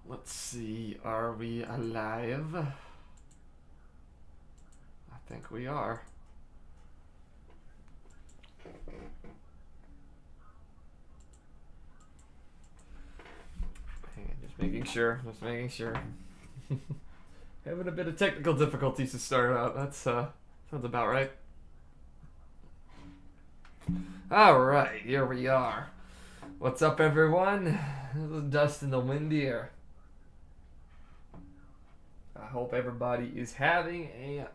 Let's see, are we alive? I think we are. Hang on, just making sure, Having a bit of technical difficulties to start out. That's sounds about right. Alright, here we are. What's up, everyone? This is Dustin the Wind here. I hope everybody is having a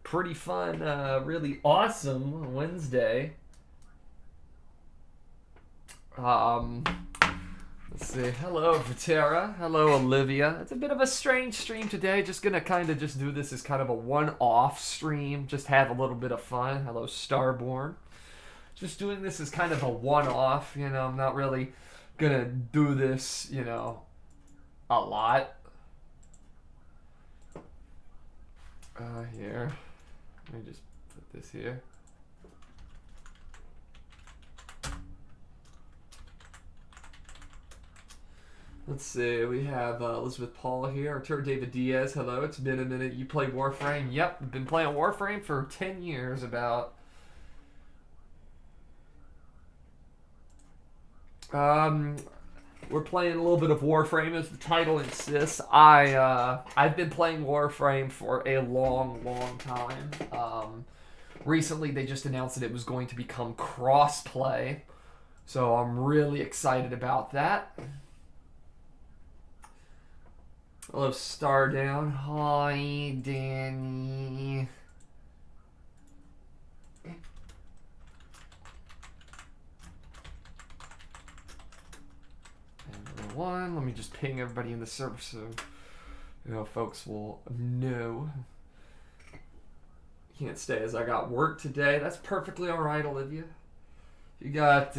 pretty fun, really awesome Wednesday. Let's see. Hello, Vatera. Hello, Olivia. It's a bit of a strange stream today. Just gonna kind of just do this as kind of a one-off stream. Just have a little bit of fun. Hello, Starborn. Just doing this as kind of a one-off. You know, I'm not really gonna do this, you know, a lot. Here. Let me just put this here. Let's see, we have Elizabeth Paul here. Arturo David Diaz, hello, it's been a minute. You play Warframe? Yep, been playing Warframe for 10 years about. We're playing a little bit of Warframe, as the title insists. I've been playing Warframe for a long, long time. Recently, they just announced that it was going to become cross-play, so I'm really excited about that. Hello, Stardown. Hi, Danny. One. Let me just ping everybody in the server so you know folks will know. Can't stay as I got work today. That's perfectly alright, Olivia. You got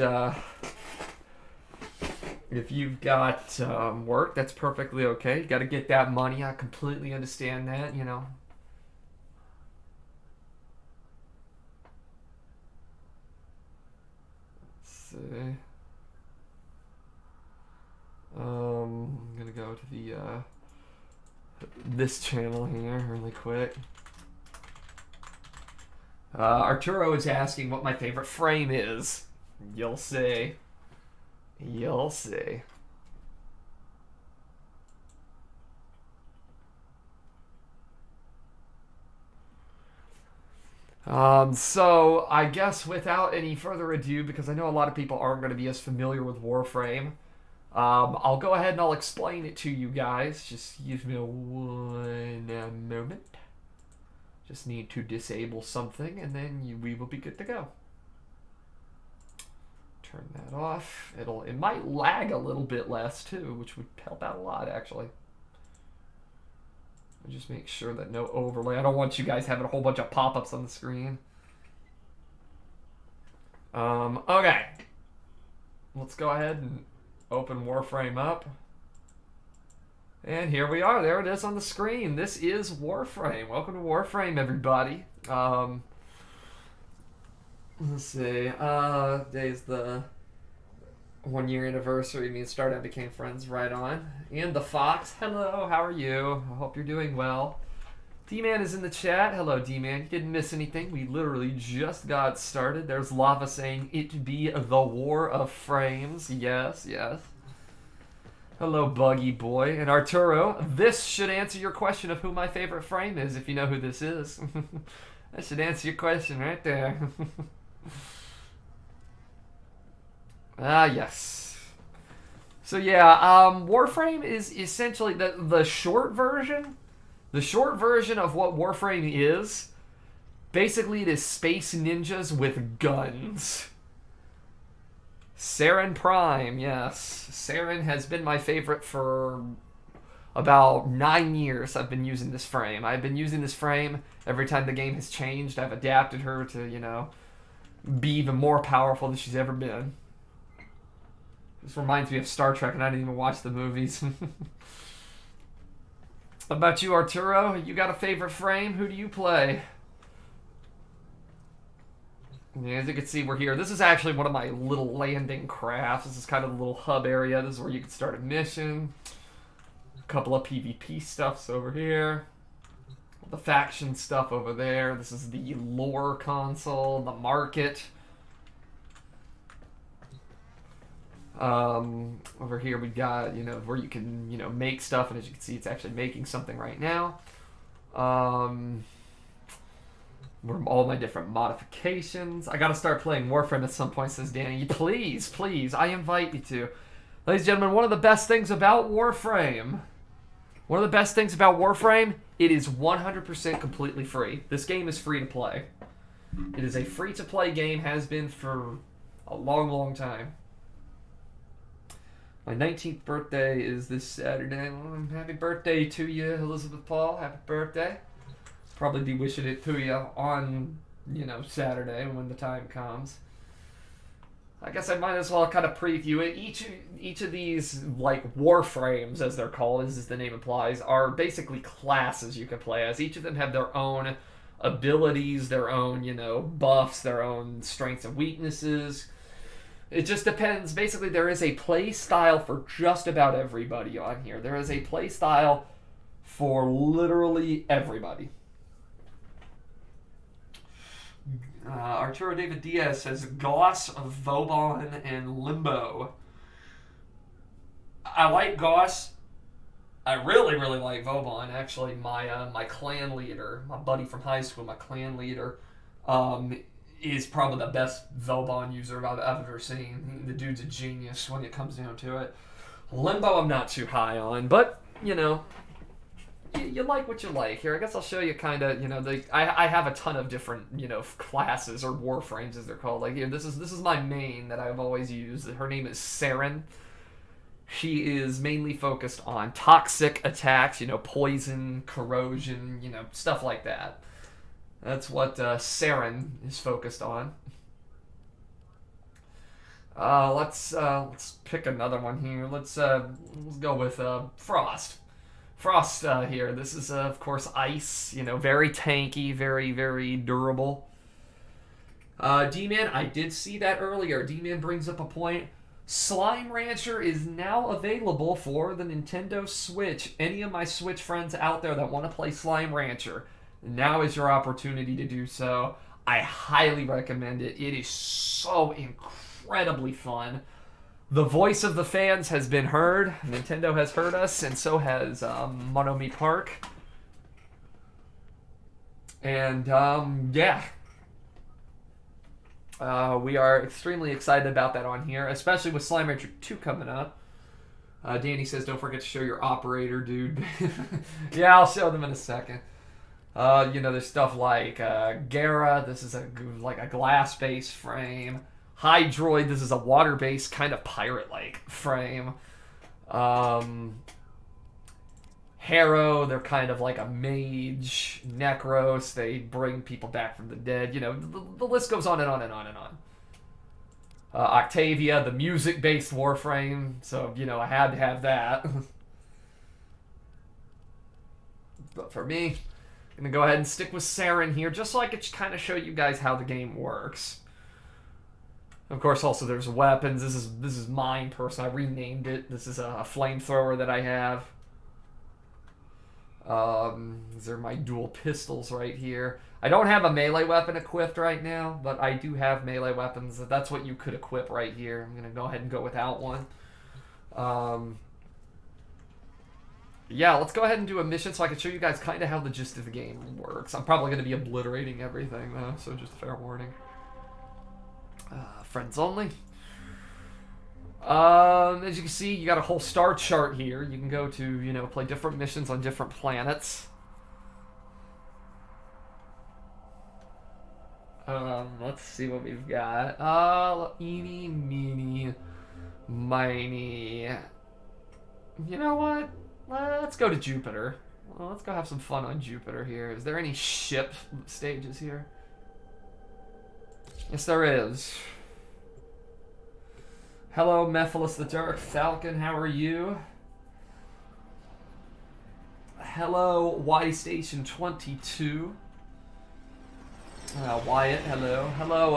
if you've got work, that's perfectly okay. You gotta get that money. I completely understand that, you know. Let's see. I'm gonna go to the this channel here really quick. Arturo is asking what my favorite frame is. You'll see. You'll see. So I guess without any further ado, because I know a lot of people aren't going to be as familiar with Warframe, I'll go ahead and I'll explain it to you guys. Just give me one moment. Just need to disable something, and then we will be good to go. Turn that off. It might lag a little bit less too, which would help out a lot actually. Just make sure that no overlay. I don't want you guys having a whole bunch of pop-ups on the screen. Okay. Let's go ahead and open Warframe up. And here we are. There it is on the screen. This is Warframe. Welcome to Warframe, everybody. Let's see. Today's the 1-year anniversary. Me and Stardown became friends. Right on. And the Fox. Hello. How are you? I hope you're doing well. D-Man is in the chat. Hello, D-Man. You didn't miss anything. We literally just got started. There's Lava saying, it be the war of frames. Yes, yes. Hello, Buggy Boy. And Arturo, this should answer your question of who my favorite frame is, if you know who this is. That should answer your question right there. Yes. So yeah, Warframe is essentially the short version. The short version of what Warframe is, basically it is space ninjas with guns. Saren Prime, yes. Saren has been my favorite for about 9 years. I've been using this frame. I've been using this frame every time the game has changed. I've adapted her to, you know, be even more powerful than she's ever been. This reminds me of Star Trek, and I didn't even watch the movies. How about you, Arturo? You got a favorite frame? Who do you play? Yeah, as you can see, we're here. This is actually one of my little landing crafts. This is kind of the little hub area. This is where you can start a mission. A couple of PvP stuffs over here. The faction stuff over there. This is the lore console, the market. Over here we got, you know, where you can, you know, make stuff, and as you can see, it's actually making something right now. Where all my different modifications. I gotta start playing Warframe at some point, says Danny. Please, please, I invite you to. Ladies and gentlemen, one of the best things about Warframe, it is 100% completely free. This game is free to play. It is a free-to-play game, has been for a long, long time. My 19th birthday is this Saturday. Well, happy birthday to you, Elizabeth Paul. Happy birthday. Probably be wishing it to you on, you know, Saturday when the time comes. I guess I might as well kind of preview it. Each of these, like, Warframes, as they're called, as the name implies, are basically classes you can play as. Each of them have their own abilities, their own, you know, buffs, their own strengths and weaknesses. It just depends. Basically, there is a play style for just about everybody on here. There is a play style for literally everybody. Arturo David Diaz says Gauss, Vauban, and Limbo. I like Gauss. I really, really like Vauban. Actually, my clan leader, my buddy from high school, my clan leader, is probably the best Vauban user I've ever seen. The dude's a genius when it comes down to it. Limbo I'm not too high on, but, you know, you like what you like. Here, I guess I'll show you kind of, you know, I have a ton of different, you know, classes or warframes as they're called. Like, here, this is my main that I've always used. Her name is Saren. She is mainly focused on toxic attacks, you know, poison, corrosion, you know, stuff like that. That's what Saren is focused on. Let's pick another one here. Let's go with Frost. Frost here. This is of course ice. You know, very tanky, very, very durable. D-Man, I did see that earlier. D-Man brings up a point. Slime Rancher is now available for the Nintendo Switch. Any of my Switch friends out there that want to play Slime Rancher, now is your opportunity to do so. I highly recommend it. It is so incredibly fun. The voice of the fans has been heard. Nintendo has heard us, and so has Monomi Park. And, yeah. We are extremely excited about that on here, especially with Slime Rancher 2 coming up. Danny says, don't forget to show your operator, dude. Yeah, I'll show them in a second. You know, there's stuff like Gara. This is like a glass-based frame. Hydroid. This is a water-based kind of pirate-like frame. Harrow. They're kind of like a mage. Necros. They bring people back from the dead. You know, the list goes on and on and on and on. Octavia, the music-based Warframe. So, you know, I had to have that. But for me, I'm going to go ahead and stick with Saren here, just so I could kind of show you guys how the game works. Of course, also there's weapons. This is mine personally. I renamed it. This is a flamethrower that I have. These are my dual pistols right here. I don't have a melee weapon equipped right now, but I do have melee weapons. That's what you could equip right here. I'm going to go ahead and go without one. Yeah, let's go ahead and do a mission so I can show you guys kind of how the gist of the game works. I'm probably going to be obliterating everything, though, so just a fair warning. Friends only. As you can see, you got a whole star chart here. You can go to, you know, play different missions on different planets. Let's see what we've got. Eeny, meeny, miny. You know what? Let's go to Jupiter. Well, let's go have some fun on Jupiter here. Is there any ship stages here? Yes, there is. Hello, Mephiles the Dark Falcon. How are you? Hello, Y Station 22. Wyatt, hello. Hello,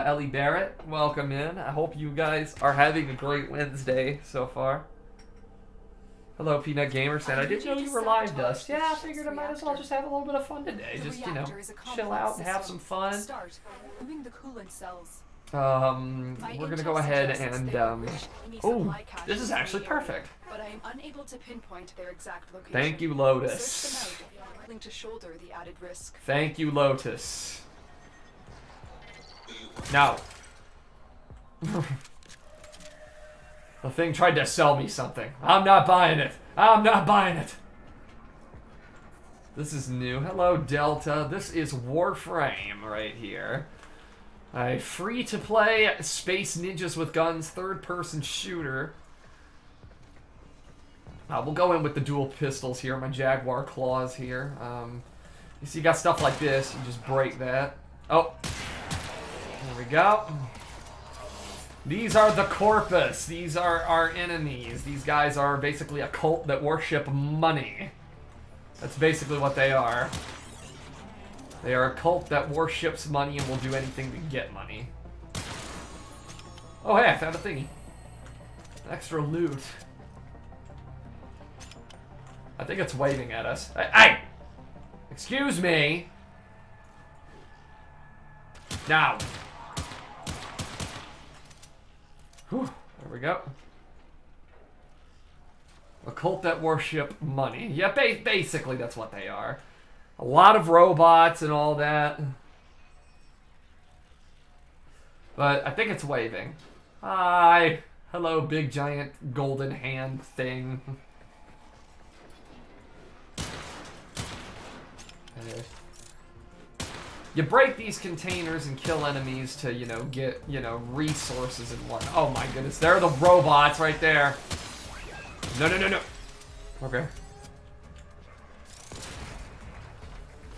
Ellie Barrett. Welcome in. I hope you guys are having a great Wednesday so far. Hello, Peanut Gamer said, I didn't know you were live, Dust. Yeah, I figured I might as well just have a little bit of fun today. Just, you know, chill out and have some fun. We're gonna go ahead and, oh, this is actually perfect. But I am unable to pinpoint their exact location. Thank you, Lotus. Search them out if you are willing to shoulder the added risk. Thank you, Lotus. Now. The thing tried to sell me something. I'm not buying it. I'm not buying it. This is new. Hello, Delta. This is Warframe right here. A free-to-play space ninjas with guns, third-person shooter. We'll go in with the dual pistols here, my Jaguar claws here. You see, you got stuff like this. You just break that. Oh, there we go. These are the Corpus. These are our enemies. These guys are basically a cult that worship money. That's basically what they are. They are a cult that worships money and will do anything to get money. Oh, hey, I found a thingy. Extra loot. I think it's waving at us. Hey! Excuse me! Now. Whew, there we go. A cult that worship money. Yeah, basically that's what they are. A lot of robots and all that. But I think it's waving. Hi. Hello, big giant golden hand thing. You break these containers and kill enemies to, you know, get, you know, resources and whatnot. Oh my goodness, there are the robots right there. No, no, no, no. Okay.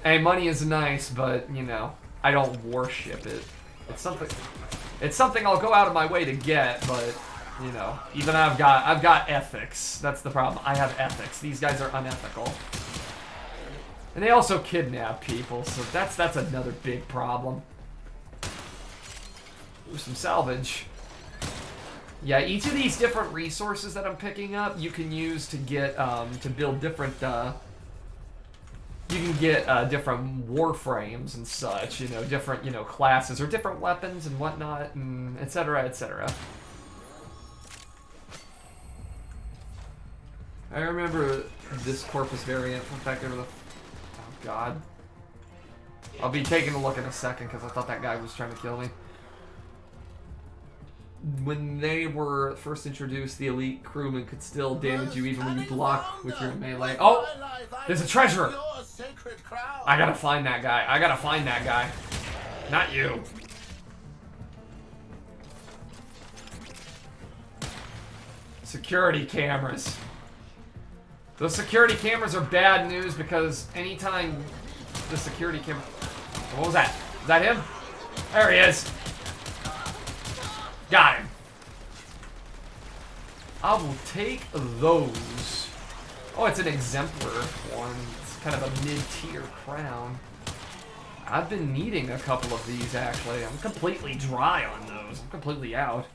Hey, money is nice, but, you know, I don't worship it. It's something I'll go out of my way to get, but, you know, even I've got ethics. That's the problem. I have ethics. These guys are unethical. And they also kidnap people, so that's another big problem. Ooh, some salvage. Yeah, each of these different resources that I'm picking up, you can use to get to build different. You can get different warframes and such. You know, different classes or different weapons and whatnot, and etc. etc. I remember this Corpus variant. In fact, over the God. I'll be taking a look in a second because I thought that guy was trying to kill me. When they were first introduced, the elite crewman could still damage you even when you block with your melee. Oh! There's a treasurer! I gotta find that guy. I gotta find that guy. Not you. Security cameras. Those security cameras are bad news because anytime the security camera... What was that? Is that him? There he is. Got him. I will take those. Oh, it's an exemplar one. It's kind of a mid-tier crown. I've been needing a couple of these, actually. I'm completely dry on those. I'm completely out.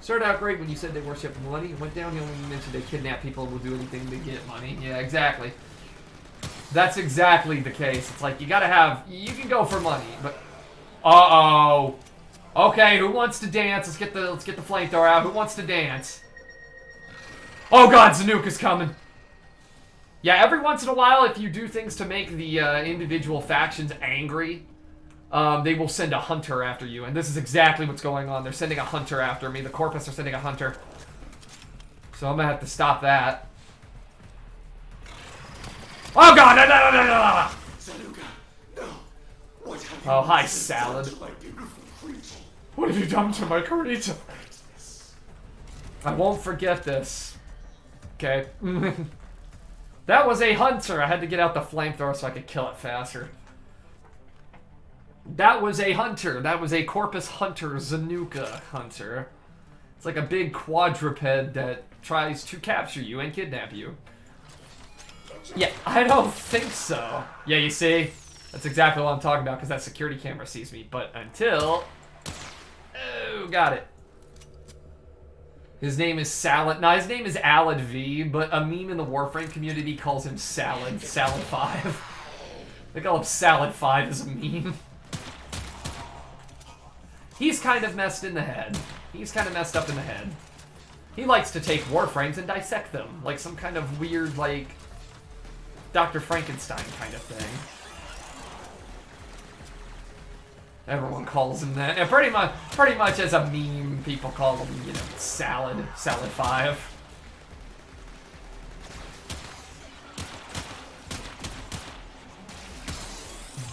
Started out great when you said they worship money. It went downhill when you mentioned they kidnap people and will do anything to get money. Yeah, exactly. That's exactly the case. It's like you gotta have... You can go for money, but... Uh-oh. Okay, who wants to dance? Let's get the flamethrower out. Who wants to dance? Oh god, Zanuka is coming. Yeah, every once in a while, if you do things to make the individual factions angry, they will send a hunter after you, and this is exactly what's going on. They're sending a hunter after me. The Corpus are sending a hunter. So I'm gonna have to stop that. Oh god! No, no, no, no, no. Oh, hi, Salad. What have you done to my Carita? I won't forget this. Okay. That was a hunter. I had to get out the flamethrower so I could kill it faster. That was a hunter. That was a Corpus Hunter, Zanuka hunter. It's like a big quadruped that tries to capture you and kidnap you. Yeah, I don't think so. Yeah, you see? That's exactly what I'm talking about because that security camera sees me. But until... Oh, got it. His name is Salad. No, his name is Alad V, but a meme in the Warframe community calls him Salad. Salad 5. They call him Salad 5 as a meme. He's kind of messed in the head. He's kind of messed up in the head. He likes to take Warframes and dissect them, like some kind of weird, like, Dr. Frankenstein kind of thing. Everyone calls him that. And pretty much as a meme, people call him, you know, Salad 5.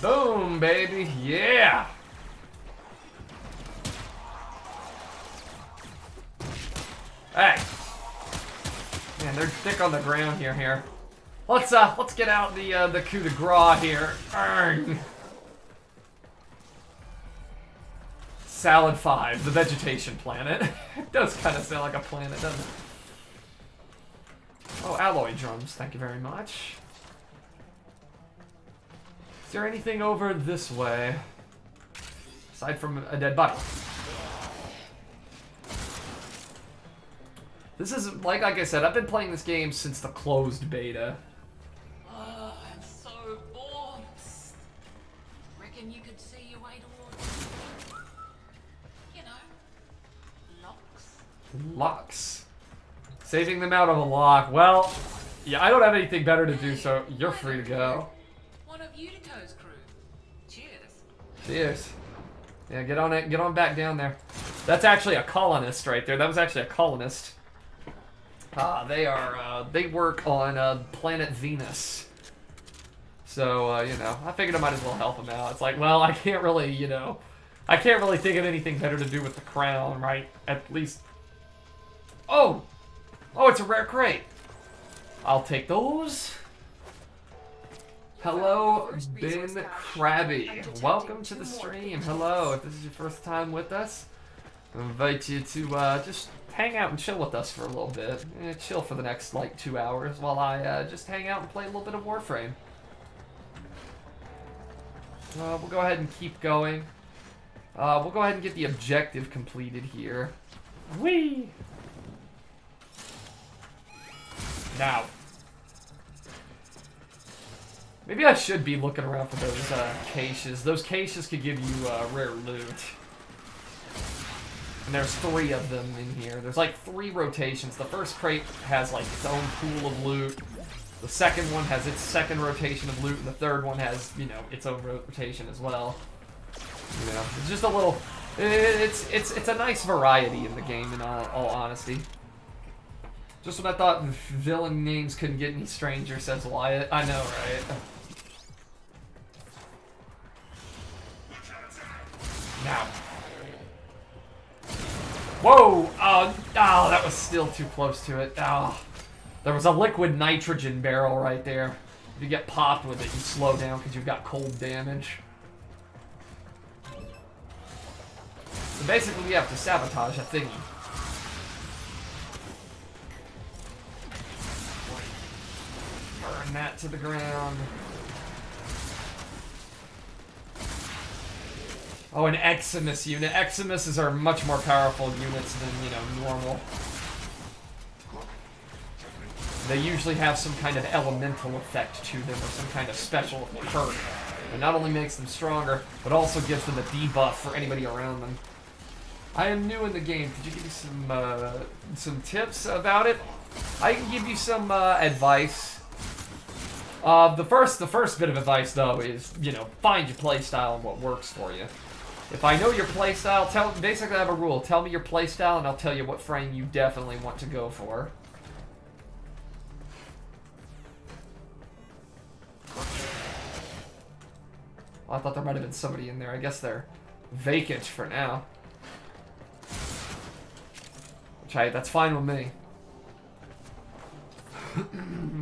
Boom, baby. Yeah. Hey. Man, they're thick on the ground here. Let's get out the coup de grace here. Arrgh. Salad 5, the vegetation planet. It does kind of sound like a planet, doesn't it? Oh, alloy drums, thank you very much. Is there anything over this way? Aside from a dead body. This is, like I said, I've been playing this game since the closed beta. Oh, I'm so bored. Reckon you could see your way towards, you know, locks. Locks. Saving them out of a lock. Well, yeah, I don't have anything better to do, so you're free to go. One of Utico's crew. Cheers. Cheers. Yeah, get on it. Get on back down there. That's actually a colonist right there. That was actually a colonist. They work on planet Venus. So, you know, I figured I might as well help them out. It's like, well, I can't really, you know, I can't really think of anything better to do with the crown, right? At least. Oh! Oh, it's a rare crate. I'll take those. Hello, Ben Krabby. Welcome to the stream. Hello, if this is your first time with us, I invite you to just hang out and chill with us for a little bit. Chill for the next, like, 2 hours while I just hang out and play a little bit of Warframe. We'll go ahead and keep going. We'll go ahead and get the objective completed here. Whee! Now. Maybe I should be looking around for those caches. Those caches could give you rare loot. And there's 3 of them in here. There's like 3 rotations. The first crate has like its own pool of loot. The second one has its second rotation of loot, and the third one has, you know, its own rotation as well. You know, it's just a little. It's a nice variety in the game, in all honesty. Just when I thought villain names couldn't get any stranger, says Wyatt. I know, right? Now. Whoa! Oh, that was still too close to it. Oh, there was a liquid nitrogen barrel right there. If you get popped with it, you slow down because you've got cold damage. So basically, we have to sabotage a thingy. Burn that to the ground. Oh, an Eximus unit. Eximuses are much more powerful units than, you know, normal. They usually have some kind of elemental effect to them, or some kind of special perk. It not only makes them stronger, but also gives them a debuff for anybody around them. I am new in the game. Could you give me some tips about it? I can give you some advice. The first bit of advice, though, is, you know, find your playstyle and what works for you. If I know your playstyle, basically I have a rule. Tell me your playstyle and I'll tell you what frame you definitely want to go for. Well, I thought there might have been somebody in there. I guess they're vacant for now. Which that's fine with me.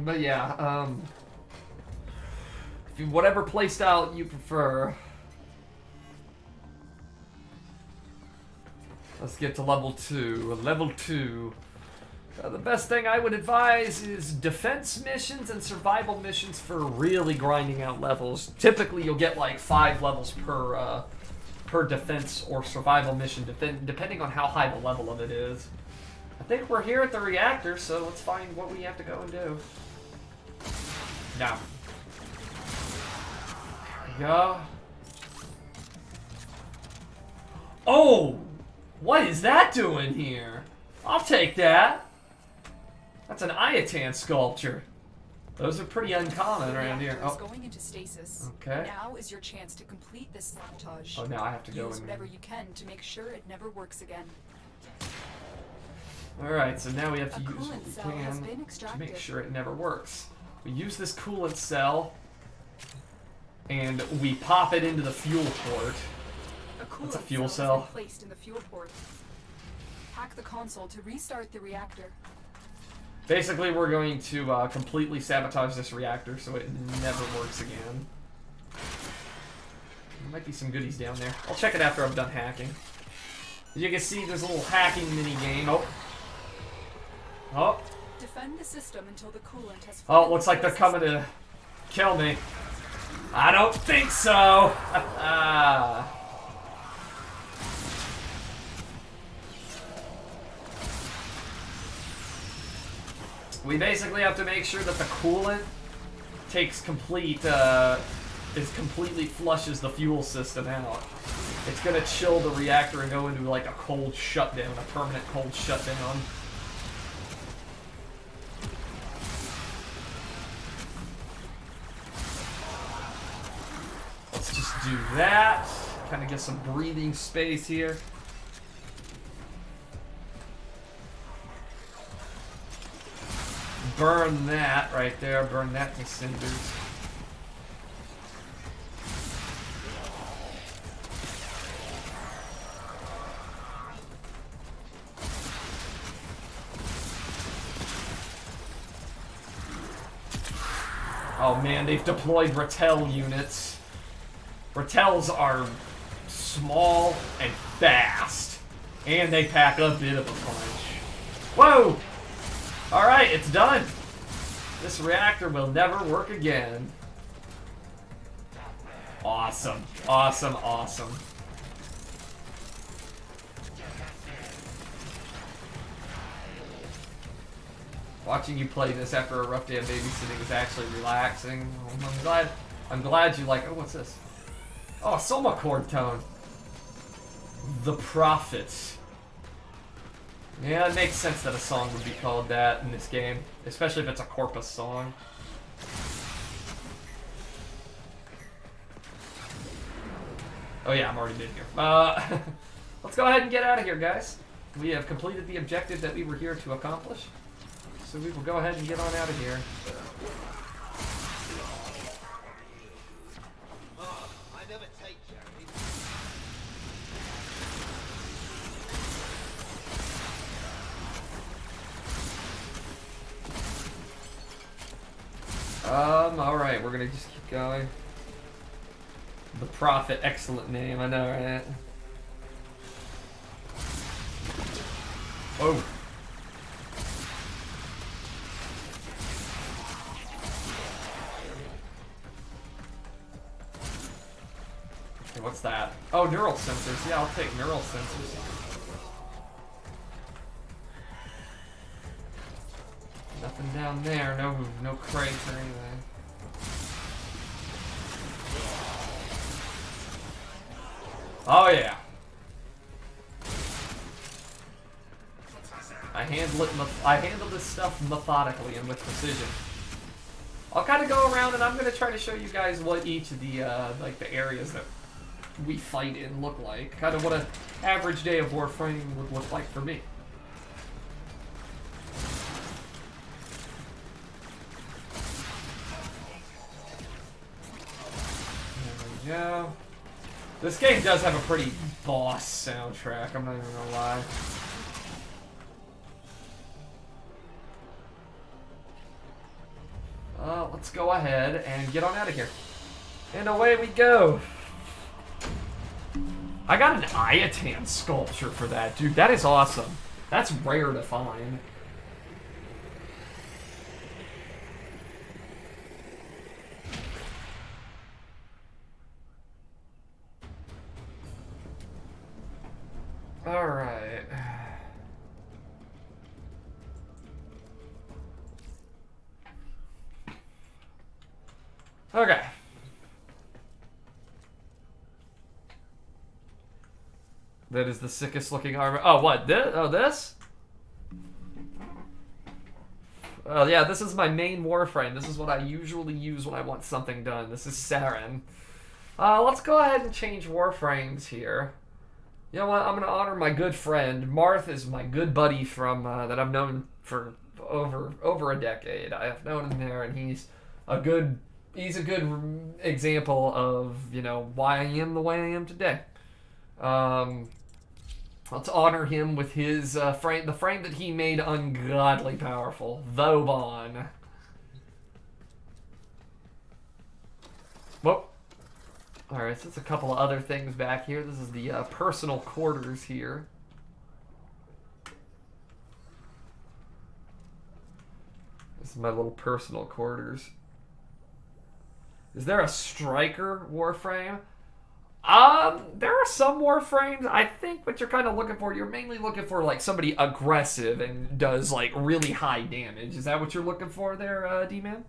But yeah, whatever playstyle you prefer. Let's get to level 2. Level 2. The best thing I would advise is defense missions and survival missions for really grinding out levels. Typically, you'll get like 5 levels per defense or survival mission, depending on how high the level of it is. I think we're here at the reactor, so let's find what we have to go and do. Now. There we go. Oh! What is that doing here? I'll take that. That's an Iatan sculpture. Those are pretty uncommon around here. Reactor is Oh. going into stasis. Okay. Now is your chance to complete this sabotage. Oh, now I have to go Use and... whatever you can to make sure it never works again. Alright, so now we have to A use coolant what we cell has can been to extracted. make sure it never works. We use this coolant cell, and we pop it into the fuel port. A That's a coolant fuel cell cell. has been placed in the fuel port. Hack the console to restart the reactor. Basically, we're going to completely sabotage this reactor so it never works again. There might be some goodies down there. I'll check it after I'm done hacking. As you can see, there's a little hacking mini game. Oh. Oh. Defend the system until the coolant has Oh, flowed looks like they're through coming to kill me. I don't think so. We basically have to make sure that the coolant takes completely flushes the fuel system out. It's gonna chill the reactor and go into like a cold shutdown, a permanent cold shutdown. Let's just do that. Kind of get some breathing space here. Burn that right there. Burn that to cinders. Oh man, they've deployed Rattel units. Rattels are small and fast. And they pack a bit of a punch. Whoa! Alright, it's done. This reactor will never work again. Awesome. Awesome, awesome. Watching you play this after a rough day of babysitting is actually relaxing. I'm glad you like. Oh, what's this? Oh, a Soma chord tone. The Prophets. Yeah, it makes sense that a song would be called that in this game, especially if it's a corpus song. Oh yeah, I'm already in here. Let's go ahead and get out of here, guys. We have completed the objective that we were here to accomplish. So we will go ahead and get on out of here. I never take charity. Alright, we're gonna just keep going. The Prophet, excellent name, I know, right? Whoa. Okay, what's that? Oh, neural sensors. Yeah, I'll take neural sensors. Nothing down there. No crates or anything. Oh yeah. I handle this stuff methodically and with precision. I'll kind of go around and I'm gonna try to show you guys what each of the like the areas that we fight in look like. Kind of what an average day of Warframe would look like for me. There we go. This game does have a pretty boss soundtrack, I'm not even gonna lie. Let's go ahead and get on out of here. And away we go. I got an Iatan sculpture for that, dude. That is awesome. That's rare to find. Alright. Okay. That is the sickest looking armor. Oh, what? This? Oh, this? Oh, yeah, this is my main Warframe. This is what I usually use when I want something done. This is Saren. Let's go ahead and change Warframes here. You know what? I'm going to honor my good friend. Marth is my good buddy from that I've known for over a decade. I have known him there, and he's a good example of, you know, why I am the way I am today. Let's honor him with his frame, the frame that he made ungodly powerful, Vauban. Whoa. Alright, so there's a couple of other things back here. This is the personal quarters here. This is my little personal quarters. Is there a striker Warframe? There are some Warframes. I think what you're kind of looking for, you're mainly looking for like somebody aggressive and does like really high damage. Is that what you're looking for there, D-Man?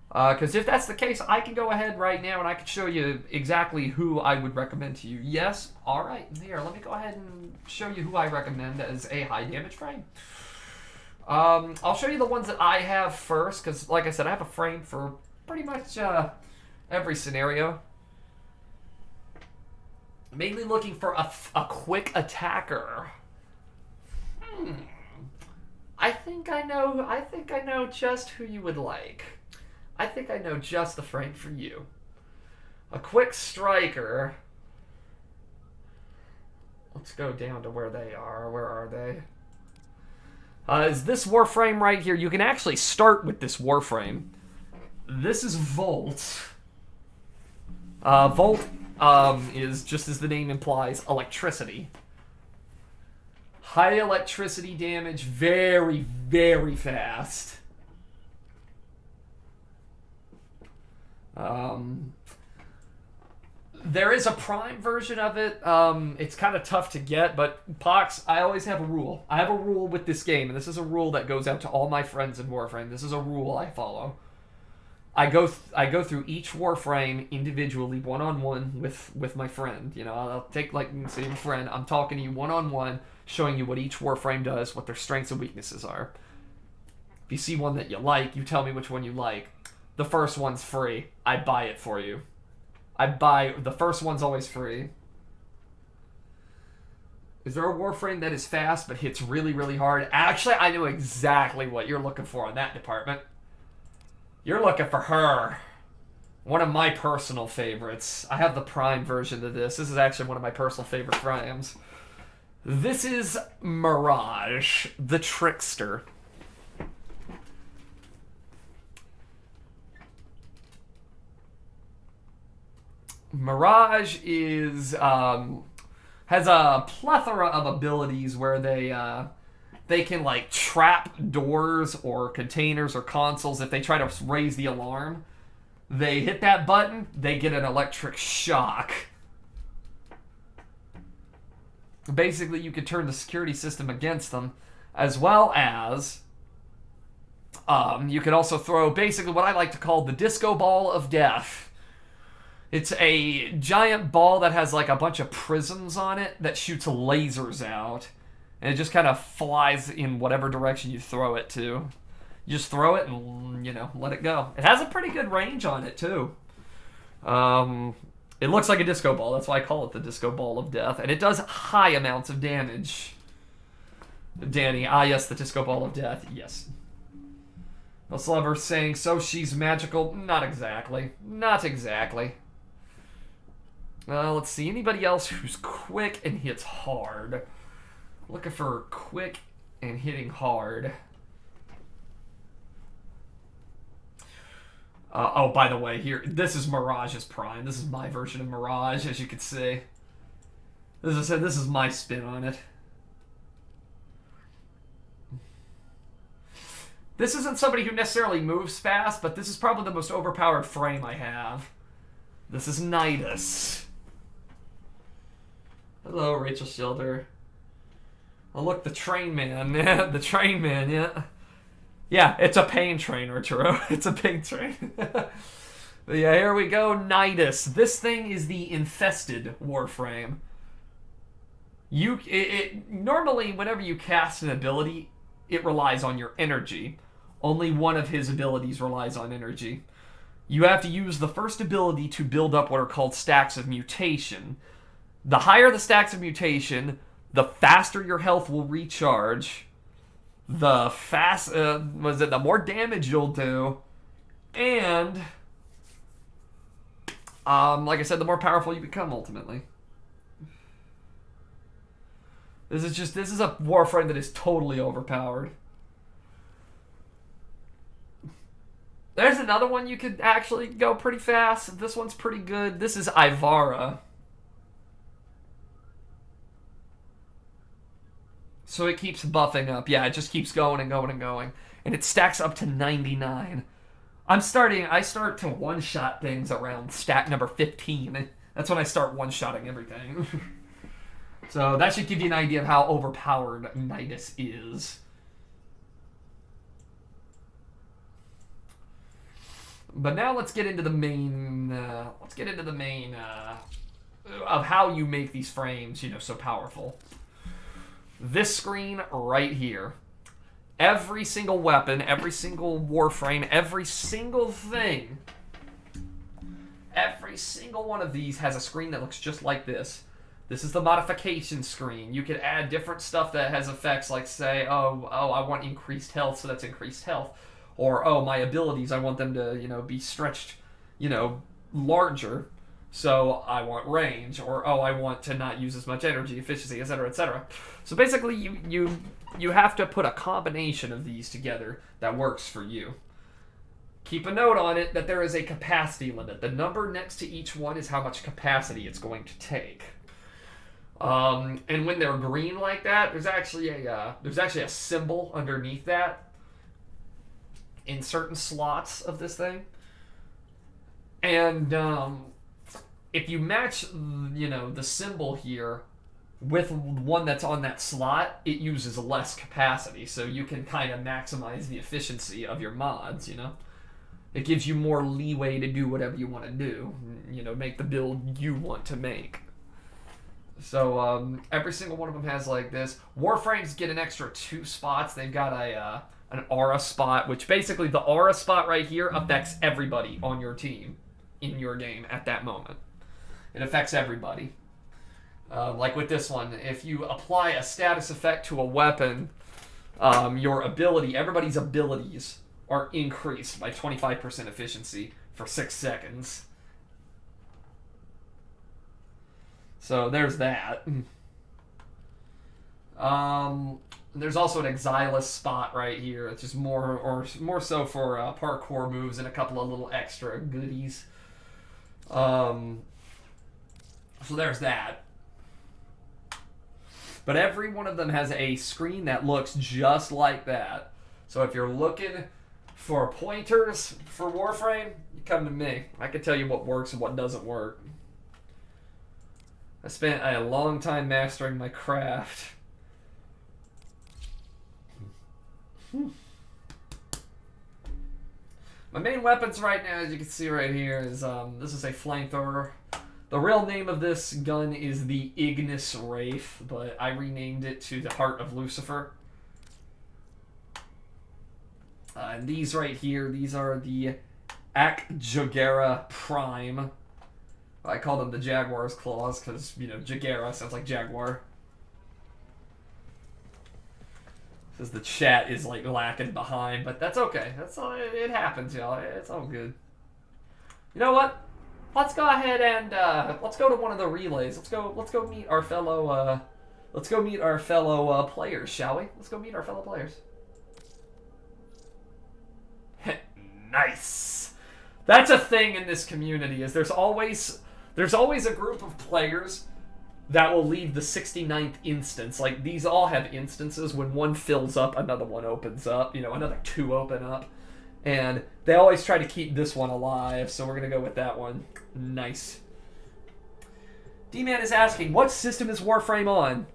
Because if that's the case, I can go ahead right now and I can show you exactly who I would recommend to you. Yes? Alright, here, let me go ahead and show you who I recommend as a high damage frame. I'll show you the ones that I have first, because like I said, I have a frame for pretty much every scenario. Mainly looking for a quick attacker. I think I know just who you would like. I think I know just the frame for you. A quick striker. Let's go down to where they are. Where are they? Is this Warframe right here? You can actually start with this Warframe. This is Volt. Volt is, just as the name implies, electricity. High electricity damage, very, very fast. There is a Prime version of it. It's kind of tough to get, but Pox, I always have a rule. I have a rule with this game, and this is a rule that goes out to all my friends in Warframe. This is a rule I follow. I go through each Warframe individually, one-on-one with my friend. You know, I'll take, like, say your friend, I'm talking to you one-on-one, showing you what each Warframe does, what their strengths and weaknesses are. If you see one that you like, you tell me which one you like. The first one's free. I buy it for you. The first one's always free. Is there a Warframe that is fast but hits really, really hard? Actually, I know exactly what you're looking for in that department. You're looking for her. One of my personal favorites. I have the Prime version of this. This is actually one of my personal favorite frames. This is Mirage, the Trickster. Mirage is has a plethora of abilities where they can like trap doors or containers or consoles. If they try to raise the alarm, they hit that button, they get an electric shock. Basically, you could turn the security system against them, as well as you could also throw basically what I like to call the disco ball of death. It's a giant ball that has like a bunch of prisms on it that shoots lasers out. And it just kind of flies in whatever direction you throw it to. You just throw it and, you know, let it go. It has a pretty good range on it, too. It looks like a disco ball. That's why I call it the disco ball of death. And it does high amounts of damage. Danny, yes, the disco ball of death. Yes. Most lover saying, so she's magical. Not exactly. Not exactly. Let's see. Anybody else who's quick and hits hard? Looking for quick and hitting hard. Oh, by the way, here, this is Mirage's Prime. This is my version of Mirage, as you can see. As I said, this is my spin on it. This isn't somebody who necessarily moves fast, but this is probably the most overpowered frame I have. This is Nidus. Hello, Rachel Schilder. Oh, look, the train man. The train man, yeah. Yeah, it's a pain train, Arturo. It's a pain train. But yeah, here we go. Nidus. This thing is the infested Warframe. Normally, whenever you cast an ability, it relies on your energy. Only one of his abilities relies on energy. You have to use the first ability to build up what are called stacks of mutation. The higher the stacks of mutation, the faster your health will recharge, the more damage you'll do, and like I said, the more powerful you become ultimately. This is a Warframe that is totally overpowered. There's another one you could actually go pretty fast. This one's pretty good. This is Ivara. So it keeps buffing up. Yeah, it just keeps going and going and going. And it stacks up to 99. I start to one-shot things around stack number 15. That's when I start one-shotting everything. So that should give you an idea of how overpowered Nidus is. But now let's get into the main. Of how you make these frames, so powerful. This screen right here. Every single weapon, every single Warframe, every single thing, every single one of these has a screen that looks just like this. This is the modification screen. You could add different stuff that has effects, like say, oh, I want increased health, so that's increased health. Or, oh, my abilities, I want them to, be stretched, larger, so I want range. Or, oh, I want to not use as much energy, efficiency, etc., etc. So basically, you have to put a combination of these together that works for you. Keep a note on it that there is a capacity limit. The number next to each one is how much capacity it's going to take. And when they're green like that, there's actually a symbol underneath that in certain slots of this thing. And if you match, the symbol here with one that's on that slot, it uses less capacity, so you can kind of maximize the efficiency of your mods, It gives you more leeway to do whatever you want to do, make the build you want to make. So every single one of them has like this. Warframes get an extra 2 spots. They've got an aura spot, which basically the aura spot right here affects everybody on your team in your game at that moment. It affects everybody. Like with this one, if you apply a status effect to a weapon, everybody's abilities are increased by 25% efficiency for 6 seconds. So there's that. There's also an Exilus spot right here. It's just more so for parkour moves and a couple of little extra goodies. So there's that. But every one of them has a screen that looks just like that. So if you're looking for pointers for Warframe, you come to me. I can tell you what works and what doesn't work. I spent a long time mastering my craft. My main weapons right now, as you can see right here, is this is a flamethrower. The real name of this gun is the Ignis Wraith, but I renamed it to the Heart of Lucifer. And these right here, these are the Jagera Prime. I call them the Jaguar's Claws because, Jagera sounds like Jaguar. Says the chat is like lacking behind, but that's okay. That's all. It happens, y'all. It's all good. You know what? Let's go ahead and let's go to one of the relays. Let's go meet our fellow players, shall we? Let's go meet our fellow players. Nice. That's a thing in this community. Is there's always a group of players that will leave the 69th instance. Like, these all have instances. When one fills up, another one opens up. Another 2 open up. And they always try to keep this one alive, so we're going to go with that one. Nice. D-Man is asking, what system is Warframe on?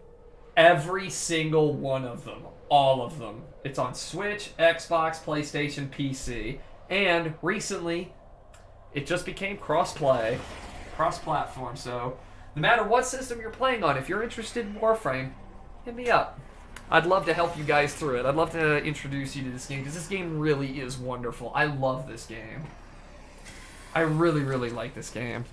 Every single one of them. All of them. It's on Switch, Xbox, PlayStation, PC. And recently, it just became cross-play. Cross-platform, so no matter what system you're playing on, if you're interested in Warframe, hit me up. I'd love to help you guys through it. I'd love to introduce you to this game, because this game really is wonderful. I love this game. I really, really like this game.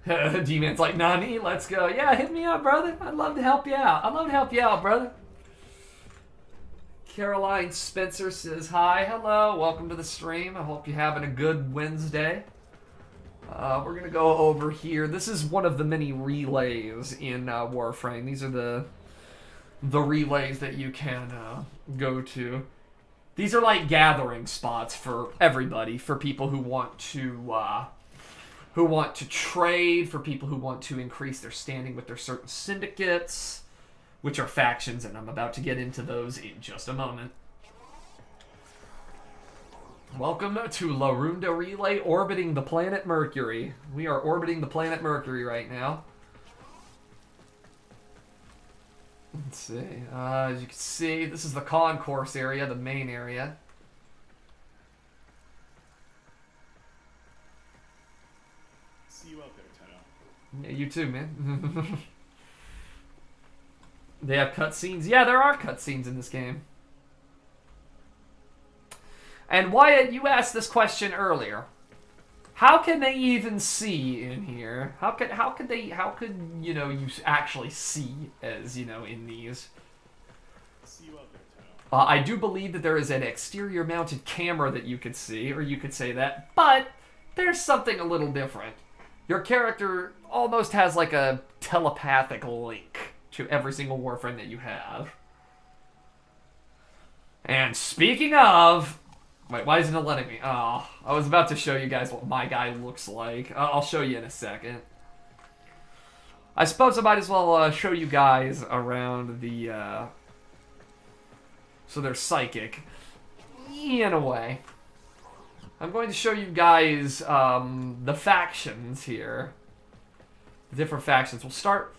D-Man's like, Nani, let's go. Yeah, hit me up, brother. I'd love to help you out. I'd love to help you out, brother. Caroline Spencer says, hi, hello, welcome to the stream. I hope you're having a good Wednesday. We're going to go over here. This is one of the many relays in Warframe. These are the relays that you can go to. These are like gathering spots for everybody, for people who want to trade, for people who want to increase their standing with their certain syndicates, which are factions, and I'm about to get into those in just a moment. Welcome to La Runda Relay, orbiting the planet Mercury. We are orbiting the planet Mercury right now. Let's see. As you can see, this is the concourse area, the main area. See you out there, Tenno. Yeah, you too, man. They have cutscenes. Yeah, there are cutscenes in this game. And Wyatt, you asked this question earlier. How can they even see in here? How could you know, you actually see as, you know, in these? See you out there, Tenno. I do believe that there is an exterior mounted camera that you could see, or you could say that, but there's something a little different. Your character almost has like a telepathic link to every single Warframe that you have. And speaking of... Wait, why isn't it letting me? Oh, I was about to show you guys what my guy looks like. I'll show you in a second. I suppose I might as well show you guys around the... So they're psychic. In a way. I'm going to show you guys the factions here. The different factions. We'll start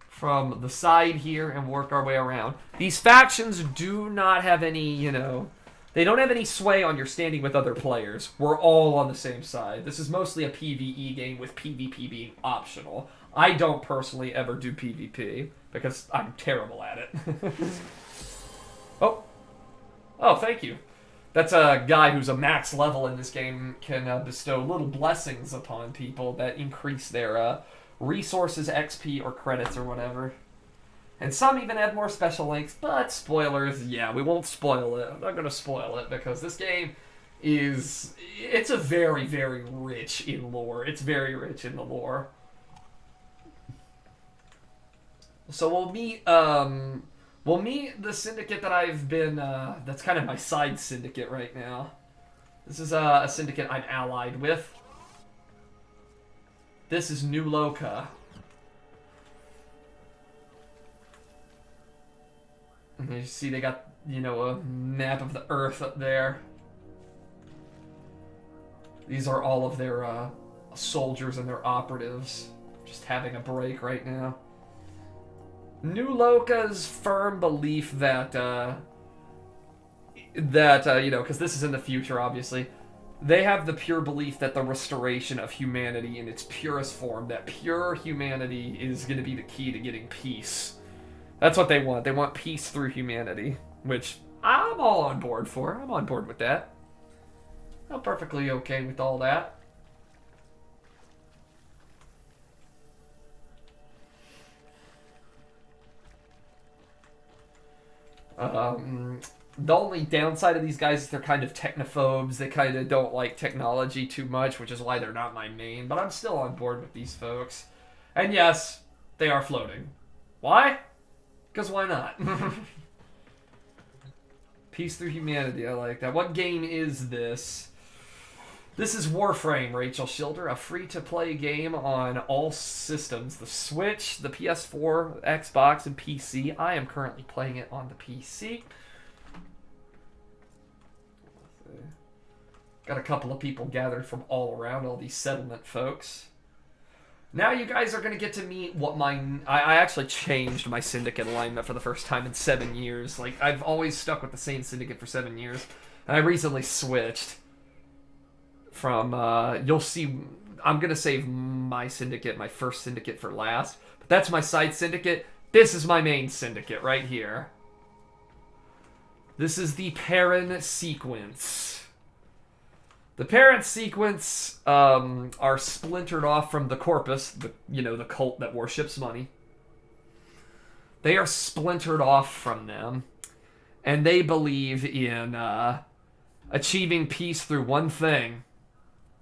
from the side here and work our way around. These factions do not have any, you know... They don't have any sway on your standing with other players. We're all on the same side. This is mostly a PvE game with PvP being optional. I don't personally ever do PvP because I'm terrible at it. Oh, thank you. That's a guy who's a max level in this game, can bestow little blessings upon people that increase their resources, XP, or credits, or whatever. And some even add more special links, but spoilers, yeah, we won't spoil it. I'm not going to spoil it, because this game is... It's a very, very rich in lore. It's very rich in the lore. So we'll meet the syndicate that I've been... that's kind of my side syndicate right now. This is a syndicate I'm allied with. This is New Loka. And you see they got, you know, a map of the Earth up there. These are all of their soldiers and their operatives. Just having a break right now. New Loka's firm belief that, you know, because this is in the future, obviously. They have the pure belief that the restoration of humanity in its purest form, that pure humanity is going to be the key to getting peace. That's what they want. They want peace through humanity, which I'm all on board for. I'm on board with that. I'm perfectly okay with all that. The only downside of these guys is they're kind of technophobes. They kind of don't like technology too much, which is why they're not my main. But I'm still on board with these folks. And yes, they are floating. Why? Because why not? Peace through humanity, I like that. What game is this? This is Warframe, Rachel Schilder, a free-to-play game on all systems. The Switch, the PS4, Xbox, and PC. I am currently playing it on the PC. Got a couple of people gathered from all around, all these settlement folks. Now you guys are going to get to meet what I actually changed my syndicate alignment for the first time in 7 years. Like, I've always stuck with the same syndicate for 7 years. And I recently switched from, you'll see, I'm going to save my syndicate, my first syndicate for last. But that's my side syndicate. This is my main syndicate right here. This is the Perrin sequence. The parent sequence are splintered off from the Corpus, the cult that worships money. They are splintered off from them, and they believe in achieving peace through one thing: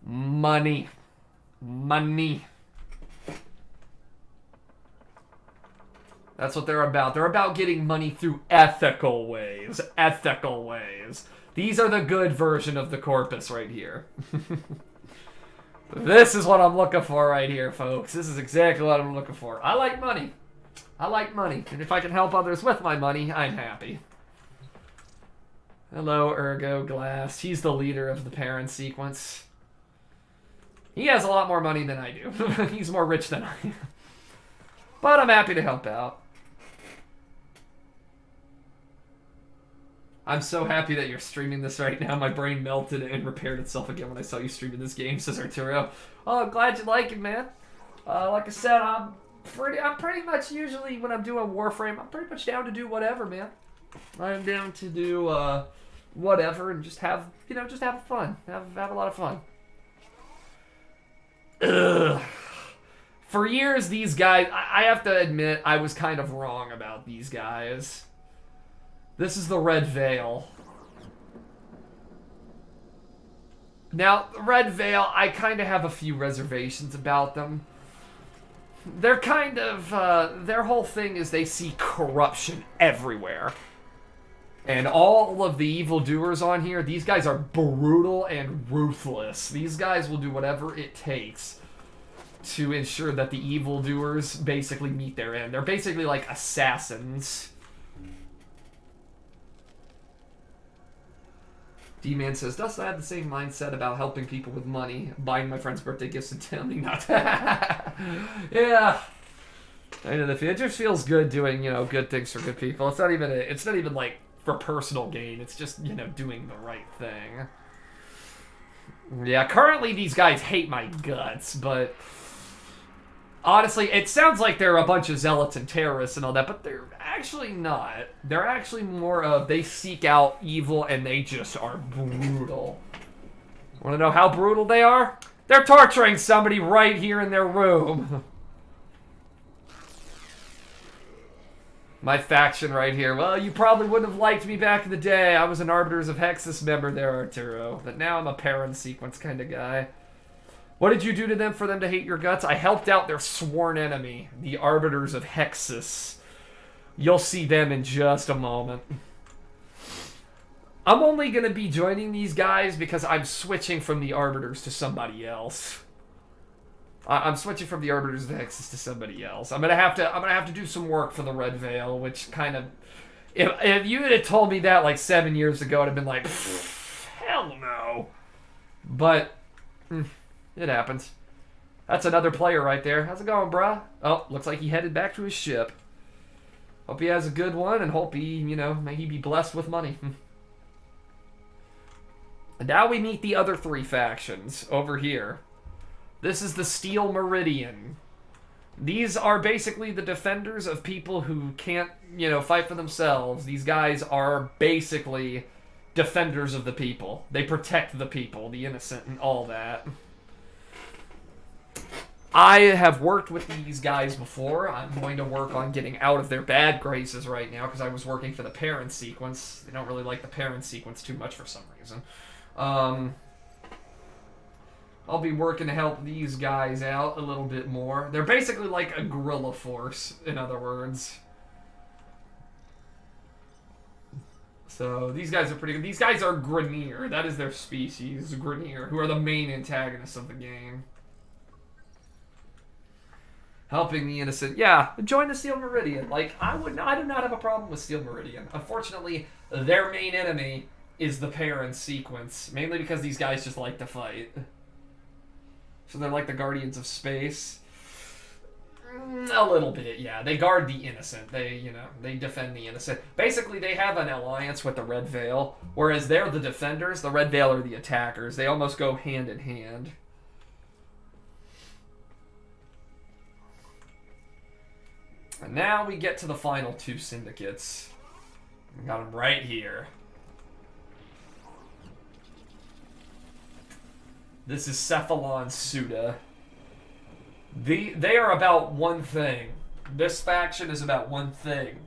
money. Money. That's what they're about. They're about getting money through ethical ways. Ethical ways. These are the good version of the Corpus right here. This is what I'm looking for right here, folks. This is exactly what I'm looking for. I like money. I like money. And if I can help others with my money, I'm happy. Hello, Ergo Glass. He's the leader of the parent sequence. He has a lot more money than I do. He's more rich than I am. But I'm happy to help out. I'm so happy that you're streaming this right now. My brain melted and repaired itself again when I saw you streaming this game, says Arturo. Oh, I'm glad you like it, man. Like I said, I'm pretty much usually when I'm doing Warframe, I'm pretty much down to do whatever, man. I'm down to do whatever and just have fun. Have a lot of fun. Ugh. For years, these guys, I have to admit, I was kind of wrong about these guys. This is the Red Veil. Now, the Red Veil, I kind of have a few reservations about them. They're kind of, their whole thing is they see corruption everywhere. And all of the evildoers on here, these guys are brutal and ruthless. These guys will do whatever it takes to ensure that the evildoers basically meet their end. They're basically like assassins. D-Man says, Dust, I have the same mindset about helping people with money, buying my friend's birthday gifts and telling me not to. Yeah. I know, it just feels good doing, good things for good people. It's not even like for personal gain. It's just, doing the right thing. Yeah, currently these guys hate my guts, but honestly, it sounds like they're a bunch of zealots and terrorists and all that, but they're actually not. They're actually more of, they seek out evil and they just are brutal. Want to know how brutal they are? They're torturing somebody right here in their room. My faction right here. Well, you probably wouldn't have liked me back in the day. I was an Arbiters of Hexus member there, Arturo. But now I'm a Perrin sequence kind of guy. What did you do to them for them to hate your guts? I helped out their sworn enemy, the Arbiters of Hexus. You'll see them in just a moment. I'm only going to be joining these guys because I'm switching from the Arbiters to somebody else. I'm switching from the Arbiters of Hexus to somebody else. I'm gonna have to do some work for the Red Veil, which kind of, if you had told me that like 7 years ago, I'd have been like, hell no. But it happens. That's another player right there. How's it going, bruh? Oh, looks like he headed back to his ship. Hope he has a good one, and hope he, may he be blessed with money. And now we meet the other three factions over here. This is the Steel Meridian. These are basically the defenders of people who can't, fight for themselves. These guys are basically defenders of the people. They protect the people, the innocent, and all that. I have worked with these guys before. I'm going to work on getting out of their bad graces right now because I was working for the parent sequence. They don't really like the parent sequence too much for some reason. I'll be working to help these guys out a little bit more. They're basically like a guerrilla force, in other words. So these guys are pretty good. These guys are Grineer. That is their species, Grineer, who are the main antagonists of the game. Helping the innocent. Yeah, join the Steel Meridian. Like, I do not have a problem with Steel Meridian. Unfortunately, their main enemy is the parent sequence. Mainly because these guys just like to fight. So they're like the Guardians of Space. A little bit, yeah. They guard the innocent. They defend the innocent. Basically, they have an alliance with the Red Veil, whereas they're the defenders, the Red Veil are the attackers. They almost go hand in hand. And now we get to the final two syndicates. We got them right here. This is Cephalon Suda. They are about one thing. This faction is about one thing.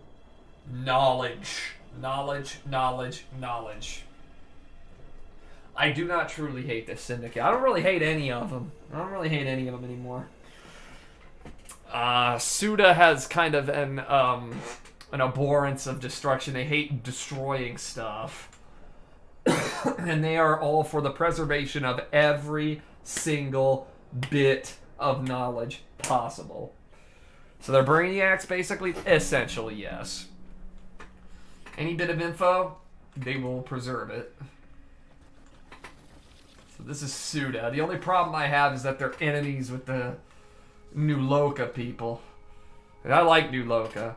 Knowledge. Knowledge, knowledge, knowledge. I do not truly hate this syndicate. I don't really hate any of them. I don't really hate any of them anymore. Suda has kind of an abhorrence of destruction. They hate destroying stuff. And they are all for the preservation of every single bit of knowledge possible. So they're brainiacs, basically? Essentially, yes. Any bit of info, they will preserve it. So this is Suda. The only problem I have is that they're enemies with the New Loka people. And I like New Loka.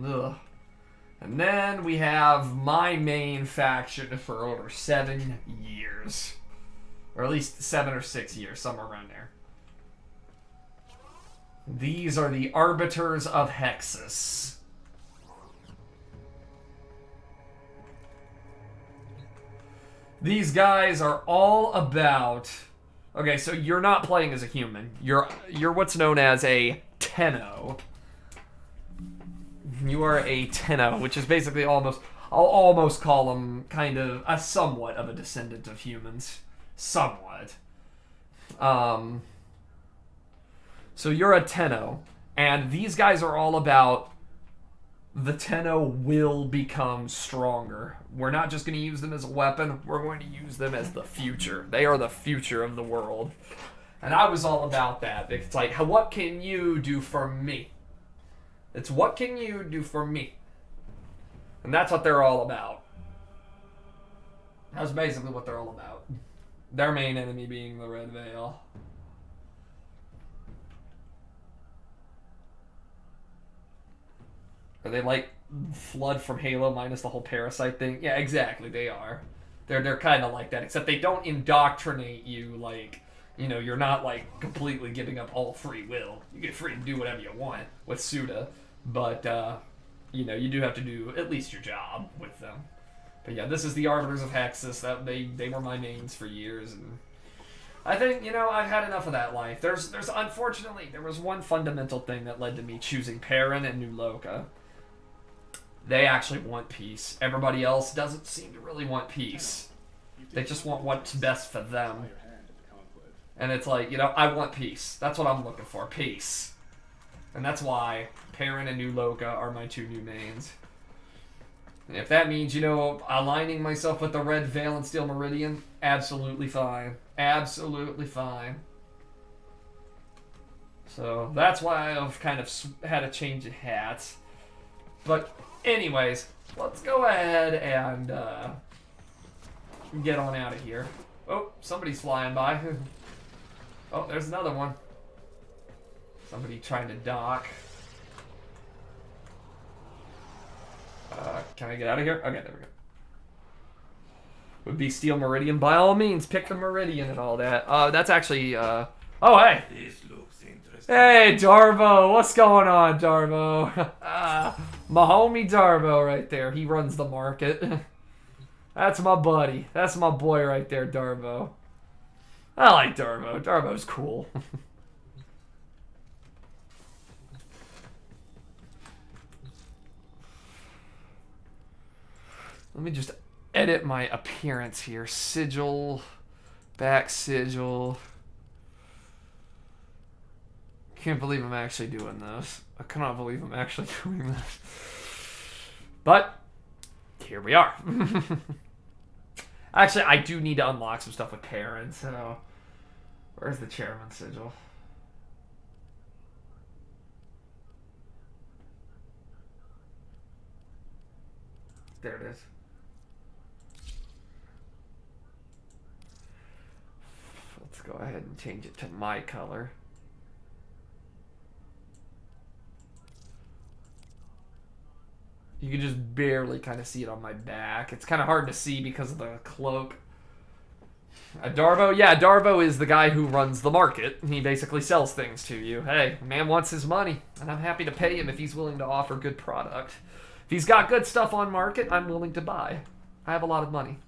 Ugh. And then we have my main faction for over 7 years. Or at least 7 or 6 years, somewhere around there. These are the Arbiters of Hexus. These guys are all about... Okay, so you're not playing as a human. You're what's known as a Tenno. You are a Tenno, which is basically I'll almost call them kind of a somewhat of a descendant of humans. Somewhat. So you're a Tenno, and these guys are all about the Tenno will become stronger. We're not just going to use them as a weapon, we're going to use them as the future. They are the future of the world. And I was all about that. It's like, what can you do for me? It's what can you do for me? And that's what they're all about. That's basically what they're all about. Their main enemy being the Red Veil. Are they like Flood from Halo minus the whole parasite thing? Yeah, exactly, they are. They're kind of like that, except they don't indoctrinate you like, you're not like completely giving up all free will. You get free to do whatever you want with Suda. But, you do have to do at least your job with them. But yeah, this is the Arbiters of Hexus. That they were my mains for years, and I think, I've had enough of that life. There's unfortunately, there was one fundamental thing that led to me choosing Perrin and New Loka. They actually want peace. Everybody else doesn't seem to really want peace. They just want what's best for them. And it's like, I want peace. That's what I'm looking for, peace. And that's why Perrin and New Loka are my two new mains. And if that means, aligning myself with the Red Veil and Steel Meridian, absolutely fine. Absolutely fine. So that's why I've kind of had a change of hats. But anyways, let's go ahead and get on out of here. Oh, somebody's flying by. Oh, there's another one. Somebody trying to dock. Can I get out of here? Okay, there we go. Would be Steel Meridian. By all means, pick the Meridian and all that. That's actually, oh, hey! This looks interesting. Hey, Darbo! What's going on, Darbo? My homie Darbo right there. He runs the market. That's my buddy. That's my boy right there, Darbo. I like Darbo. Darbo's cool. Let me just edit my appearance here. Sigil. Back sigil. Can't believe I'm actually doing this. I cannot believe I'm actually doing this. But, here we are. Actually, I do need to unlock some stuff with Perrin, so... Where's the chairman sigil? There it is. ahead and change it to my color. You can just barely kind of see it on my back. It's kind of hard to see because of the cloak. Darvo? Yeah, Darvo is the guy who runs the market. He basically sells things to you. Hey, man wants his money, and I'm happy to pay him if he's willing to offer good product. If he's got good stuff on market, I'm willing to buy. I have a lot of money.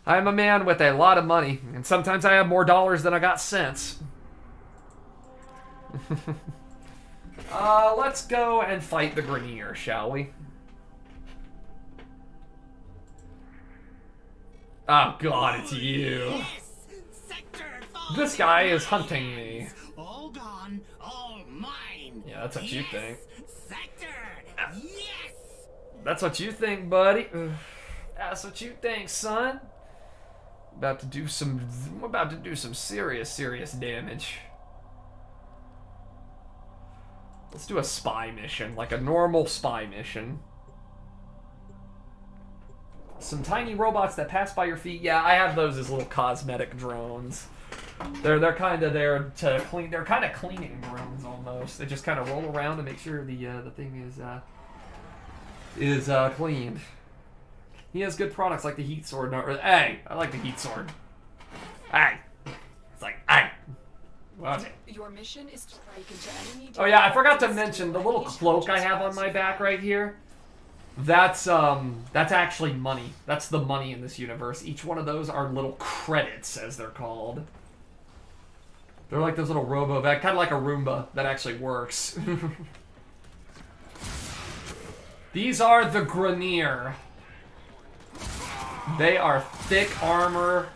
I am a man with a lot of money, and sometimes I have more dollars than I got cents. Let's go and fight the Grenier, shall we? Oh god, it's you. Yes! Sector 5 This guy is hunting me. all gone, all mine. Yeah, that's what you think. Sector. Yes. That's what you think, buddy. That's what you think, son. I'm about to do some serious damage. Let's do a spy mission, like a normal spy mission. Some tiny robots that pass by your feet. Yeah, I have those as little cosmetic drones. They're kind of there to clean. They're kind of cleaning drones almost. They just kind of roll around to make sure the thing is cleaned. He has good products like the heat sword. Hey, I like the heat sword. Hey, it's like hey. What? Your mission is to break into enemy. Oh yeah, I forgot to mention the little cloak I have on my back right here. That's actually money. That's the money in this universe. Each one of those are little credits, as they're called. They're like those little robo-vac, kind of like a Roomba that actually works. These are the Grenier. They are thick armor.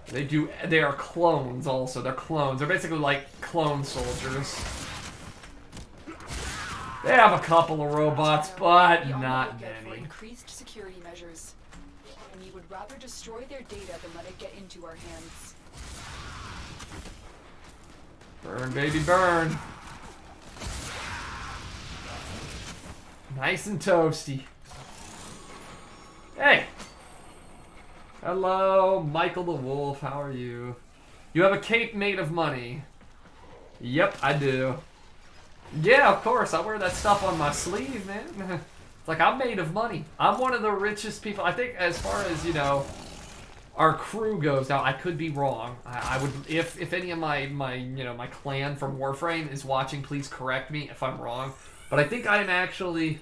They are clones also. They're clones. They're basically like clone soldiers. They have a couple of robots, but not many. Increased security measures, and you would rather destroy their data than let it get into our hands. Burn, baby, burn. Nice and toasty. Hey. Hello, Michael the Wolf. How are you? You have a cape made of money. Yep, I do. Yeah, of course. I wear that stuff on my sleeve, man. It's like I'm made of money. I'm one of the richest people. I think as far as, you know, our crew goes. Now, I could be wrong. I would, if any of my clan from Warframe is watching, please correct me if I'm wrong. But I think I am actually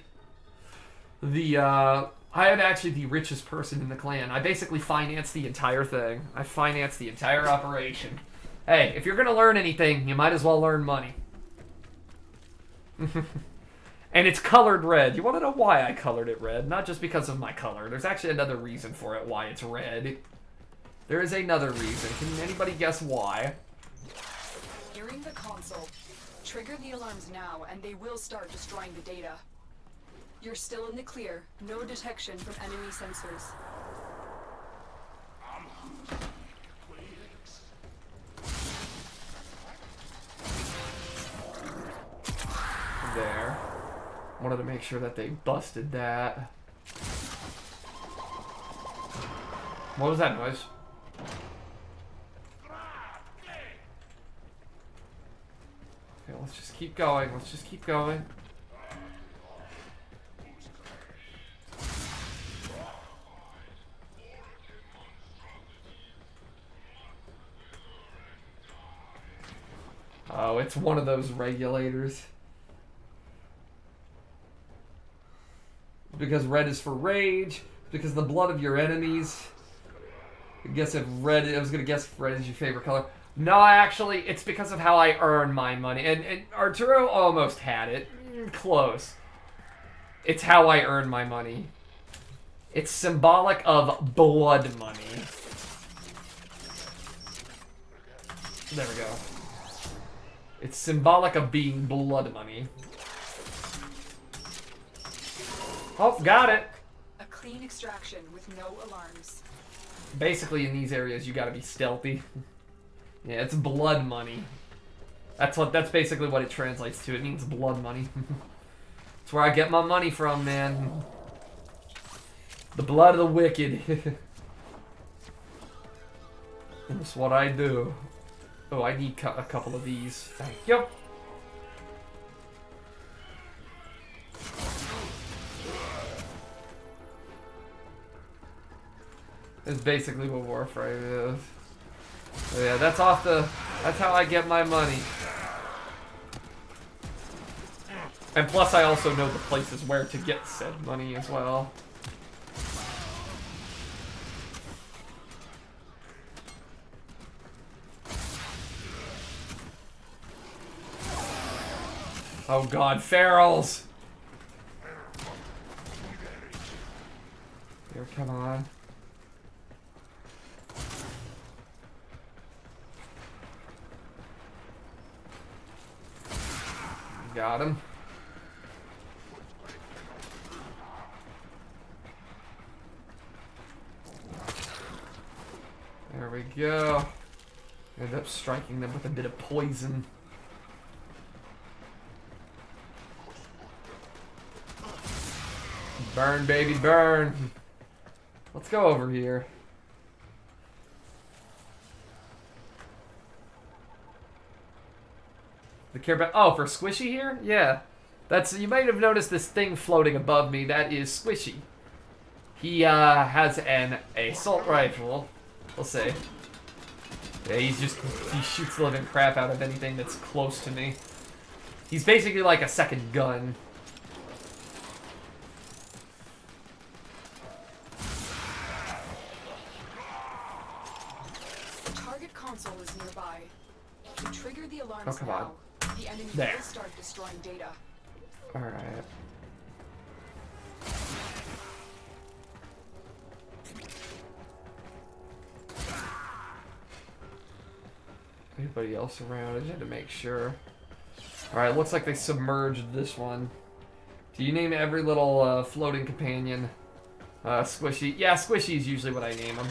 the richest person in the clan. I basically finance the entire thing. I finance the entire operation. Hey, if you're gonna learn anything, you might as well learn money. And it's colored red. You want to know why I colored it red? Not just because of my color. There's actually another reason for it, why it's red. There is another reason. Can anybody guess why? Hearing the console. Trigger the alarms now, and they will start destroying the data. You're still in the clear. No detection from enemy sensors. There. Wanted to make sure that they busted that. What was that noise? Okay, let's just keep going. Let's just keep going. Oh, it's one of those regulators. Because red is for rage. Because the blood of your enemies. I guess if red, I was gonna guess if red is your favorite color. No, actually, it's because of how I earn my money. And Arturo almost had it. Close. It's how I earn my money. It's symbolic of blood money. There we go. It's symbolic of being blood money. Oh, got it. A clean extraction with no alarms. Basically, in these areas, you gotta be stealthy. Yeah, it's blood money. That's basically what it translates to. It means blood money. That's where I get my money from, man. The blood of the wicked. That's what I do. Oh, I need a couple of these. Thank you. It's basically what Warframe is. So yeah, that's how I get my money. And plus I also know the places where to get said money as well. Oh god, ferals! Here, come on. Got him. There we go. End up striking them with a bit of poison. Burn, baby, burn. Let's go over here. The care about for Squishy here? Yeah. That's you might have noticed this thing floating above me. That is Squishy. He has an assault rifle. We'll see. Yeah, he shoots the living crap out of anything that's close to me. He's basically like a second gun. The target console is nearby. If you trigger the alarms Oh, come on. the enemy There. will start destroying data. Alright. Anybody else around? I just had to make sure. Alright, looks like they submerged this one. Do you name every little floating companion? Squishy. Yeah, Squishy is usually what I name them.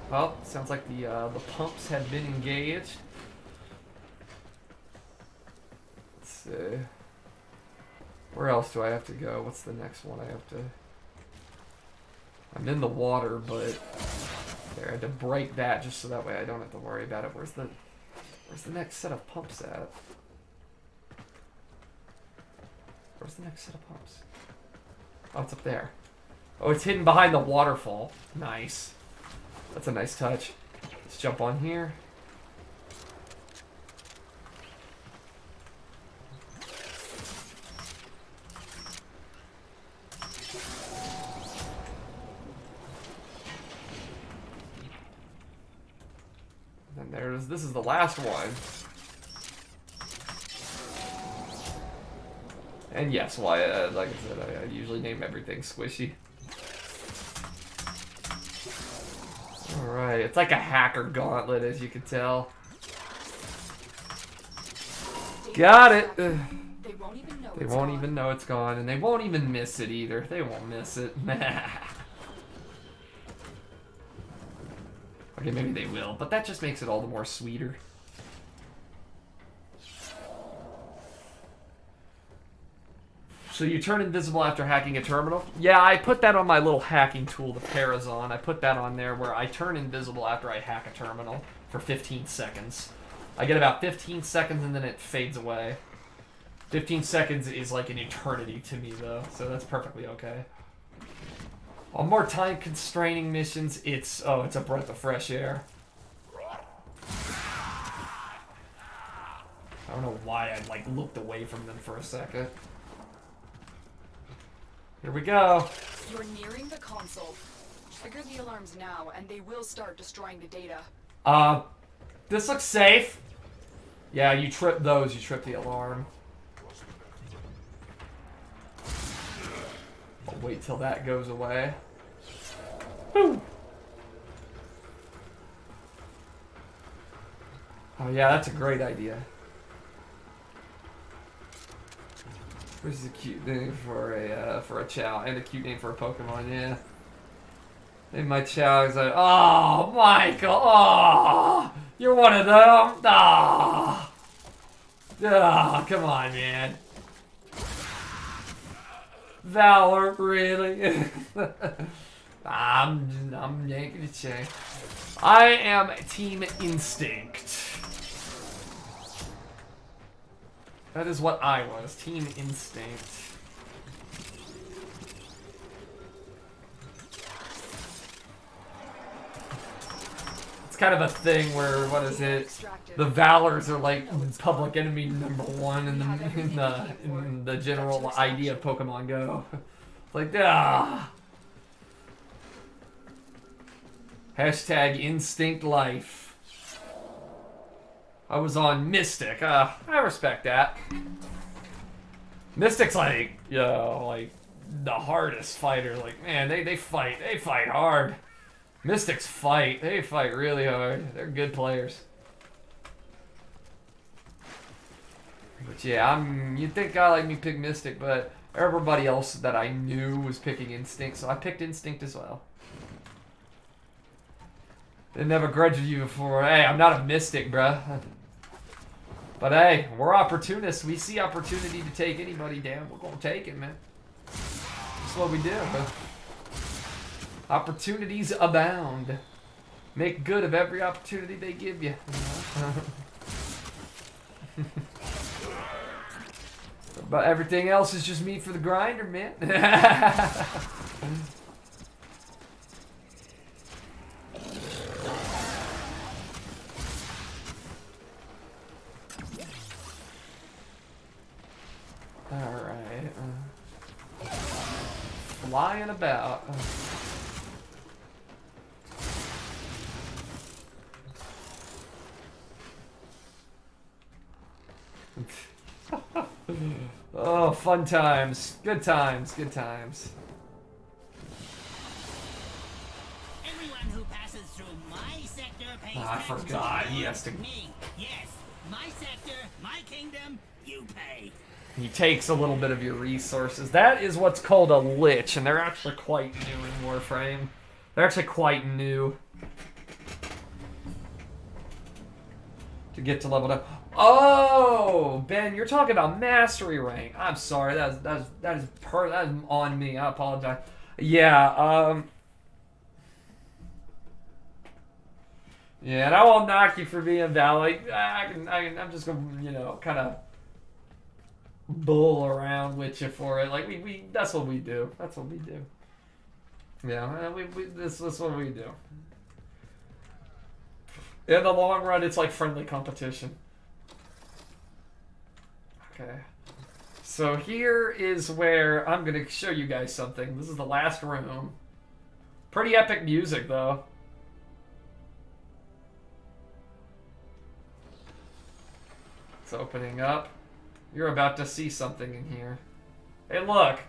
Well, sounds like the pumps have been engaged. Let's see. Where else do I have to go? What's the next one I have to... I'm in the water, but... There, I had to break that just so that way I don't have to worry about it. Where's the next set of pumps at? Where's the next set of pumps? Oh, it's up there. Oh, it's hidden behind the waterfall. Nice. That's a nice touch. Let's jump on here. And there's, this is the last one. And yes, well, like I said, I usually name everything Squishy. Alright, it's like a hacker gauntlet, as you can tell. Got it! They won't even know They won't even know it's gone, and they won't even miss it either. They won't miss it. Okay, maybe they will, but that just makes it all the more sweeter. So you turn invisible after hacking a terminal? Yeah, I put that on my little hacking tool, the Parazon. I put that on there where I turn invisible after I hack a terminal for 15 seconds. I get about 15 seconds and then it fades away. 15 seconds is like an eternity to me, though, so that's perfectly okay. On more time-constraining missions, it's a breath of fresh air. I don't know why I like looked away from them for a second. Here we go. You're nearing the console. Trigger the alarms now, and they will start destroying the data. This looks safe. Yeah, you trip those, you trip the alarm. I'll wait till that goes away. Woo. Oh yeah, that's a great idea. This is a cute name for a Chow, and a cute name for a Pokemon, yeah. And my Chow is like, oh, Michael, oh, you're one of them, oh, oh, come on, man. Valor, really? I'm yanking a chain. I am Team Instinct. That is what I was. Team Instinct. It's kind of a thing where, what is it? The Valors are like public enemy #1 in the general idea of Pokemon Go. It's like, Hashtag Instinct Life. I was on Mystic. I respect that. Mystic's like, like the hardest fighter. Like, man, they fight hard. Mystics fight. They fight really hard. They're good players. But yeah, you'd think I like me pick Mystic, but everybody else that I knew was picking Instinct, so I picked Instinct as well. They never grudged you for, hey, I'm not a Mystic, bruh. But hey, we're opportunists. We see opportunity to take anybody down. We're gonna take it, man. That's what we do. Opportunities abound. Make good of every opportunity they give you. But everything else is just meat for the grinder, man. Alright. Flying about. Oh, fun times. Good times. Good times. Everyone who passes through my sector pays I tax forgot. He has to. me. Yes, my sector, my kingdom, you pay. He takes a little bit of your resources. That is what's called a lich, and they're actually quite new in Warframe. They're actually quite new. To get to level up. Oh, Ben, you're talking about mastery rank. I'm sorry, that is on me. I apologize. Yeah, yeah, and I won't knock you for being valid. I'm just gonna, kind of bull around with you for it. Like we that's what we do. That's what we do. Yeah, this is what we do. In the long run, it's like friendly competition. Okay. So here is where I'm going to show you guys something. This is the last room. Pretty epic music, though. It's opening up. You're about to see something in here. Hey, look.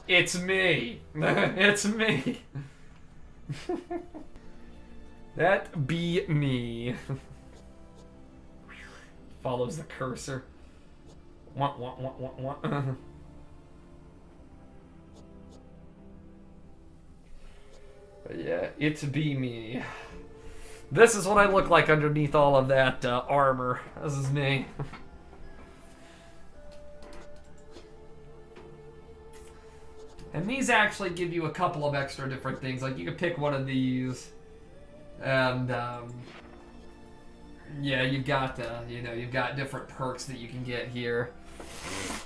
It's me. It's me. That be me. Follows the cursor. Want. But yeah, it's be me. This is what I look like underneath all of that armor. This is me. And these actually give you a couple of extra different things. Like, you can pick one of these. And, yeah, you've got, you've got different perks that you can get here.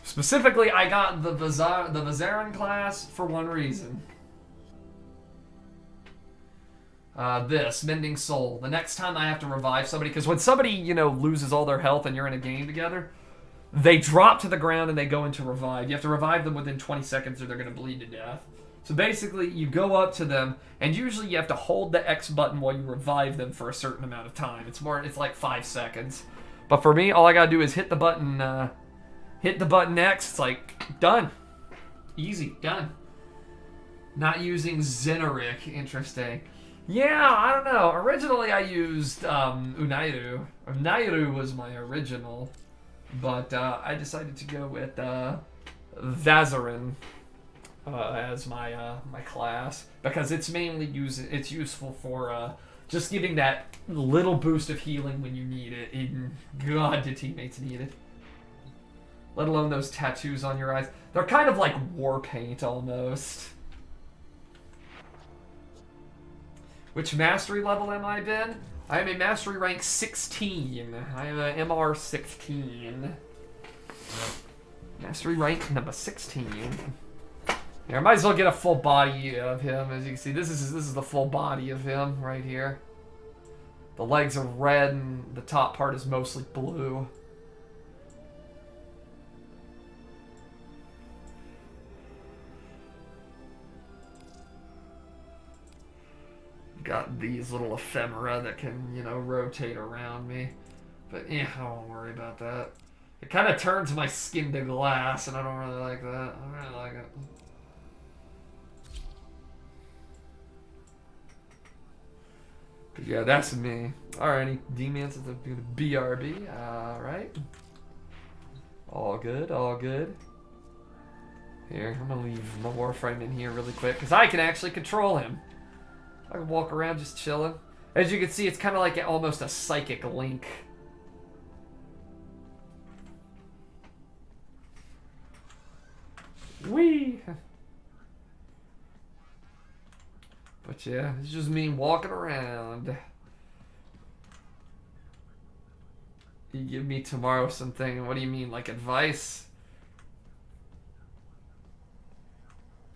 Specifically, I got the Vizarin class for one reason. This, Mending Soul. The next time I have to revive somebody, because when somebody, loses all their health and you're in a game together, they drop to the ground and they go into revive. You have to revive them within 20 seconds or they're going to bleed to death. So basically, you go up to them, and usually you have to hold the X button while you revive them for a certain amount of time. It's like 5 seconds. But for me, all I gotta do is hit the button X. It's like, done. Easy, done. Not using Zenoric, interesting. Yeah, I don't know. Originally, I used Unairu. Unairu was my original, but I decided to go with Vazarin. As my my class, because it's mainly useful for just giving that little boost of healing when you need it. And God, do teammates need it. Let alone those tattoos on your eyes. They're kind of like war paint almost. Which mastery level am I, Ben? I am a mastery rank 16. I am a MR 16. Mastery rank number 16. Here, I might as well get a full body of him. As you can see, this is the full body of him right here. The legs are red and the top part is mostly blue. Got these little ephemera that can, you know, rotate around me. But yeah, I don't worry about that. It kind of turns my skin to glass, and I don't really like that. I don't really like it. But yeah, that's me. Alrighty, D-Man says I'm doing a BRB. Alright. All good, all good. Here, I'm gonna leave my Warframe in here really quick, because I can actually control him. I can walk around just chilling. As you can see, it's kind of like almost a psychic link. Whee! But yeah, it's just me walking around. You give me tomorrow something. What do you mean, like advice?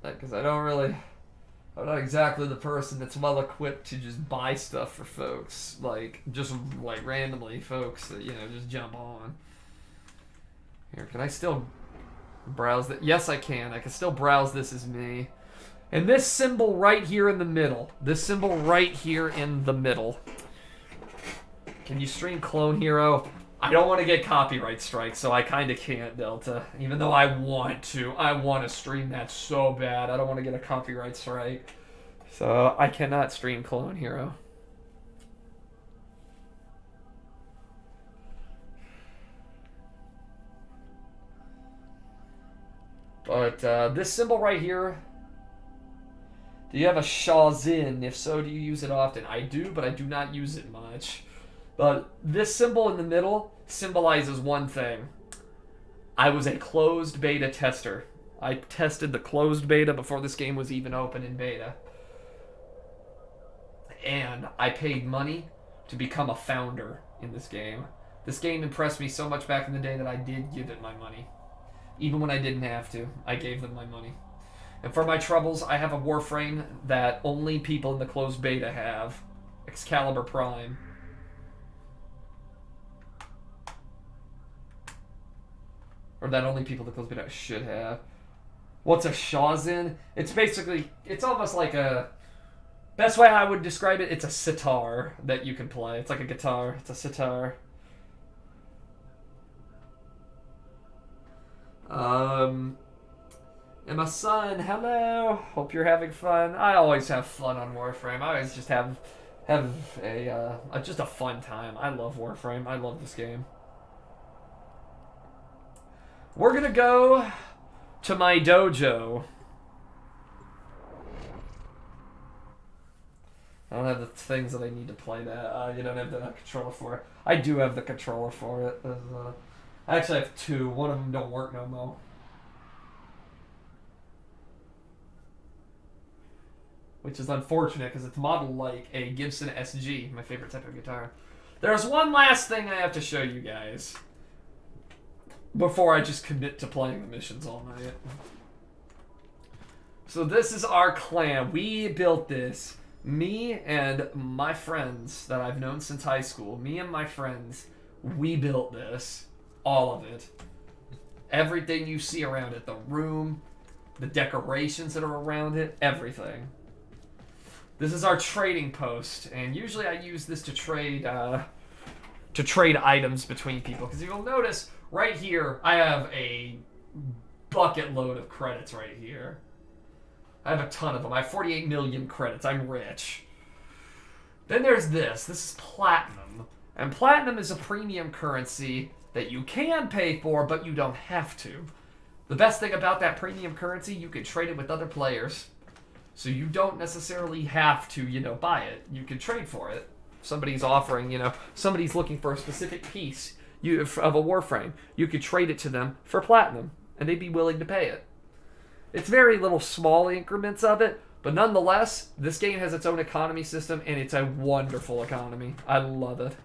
Because I don't really... I'm not exactly the person that's well equipped to just buy stuff for folks. Like, just like randomly folks that, you know, just jump on. Here, can I still browse that? Yes, I can. I can still browse this as me. And this symbol right here in the middle. This symbol right here in the middle. Can you stream Clone Hero? I don't want to get copyright strikes, so I kind of can't, Delta. Even though I want to. I want to stream that so bad. I don't want to get a copyright strike. So I cannot stream Clone Hero. But this symbol right here... Do you have a Shazin? If so, do you use it often? I do, but I do not use it much. But this symbol in the middle symbolizes one thing. I was a closed beta tester. I tested the closed beta before this game was even open in beta. And I paid money to become a founder in this game. This game impressed me so much back in the day that I did give it my money. Even when I didn't have to, I gave them my money. And for my troubles, I have a Warframe that only people in the closed beta have. Excalibur Prime. Or that only people in the closed beta should have. What's a Shazin? It's basically, it's almost like a... Best way I would describe it, it's a sitar that you can play. It's like a guitar. It's a sitar. And my son, hello. Hope you're having fun. I always have fun on Warframe. I always just have a just a fun time. I love Warframe. I love this game. We're gonna go to my dojo. I don't have the things that I need to play that. You don't have the controller for it. I do have the controller for it. I actually have two. One of them don't work no more. Which is unfortunate because it's modeled like a Gibson SG, my favorite type of guitar. There's one last thing I have to show you guys before I just commit to playing the missions all night. So this is our clan. We built this. Me and my friends that I've known since high school, me and my friends, we built this. All of it. Everything you see around it. The room, the decorations that are around it, everything. This is our trading post, and usually I use this to trade items between people. Because you'll notice right here, I have a bucket load of credits right here. I have a ton of them. I have 48 million credits. I'm rich. Then there's this. This is platinum, and platinum is a premium currency that you can pay for, but you don't have to. The best thing about that premium currency, you can trade it with other players. So you don't necessarily have to, you know, buy it. You can trade for it. Somebody's offering, you know, somebody's looking for a specific piece of a Warframe. You could trade it to them for platinum, and they'd be willing to pay it. It's very little small increments of it, But nonetheless, this game has its own economy system, and it's a wonderful economy. I love it.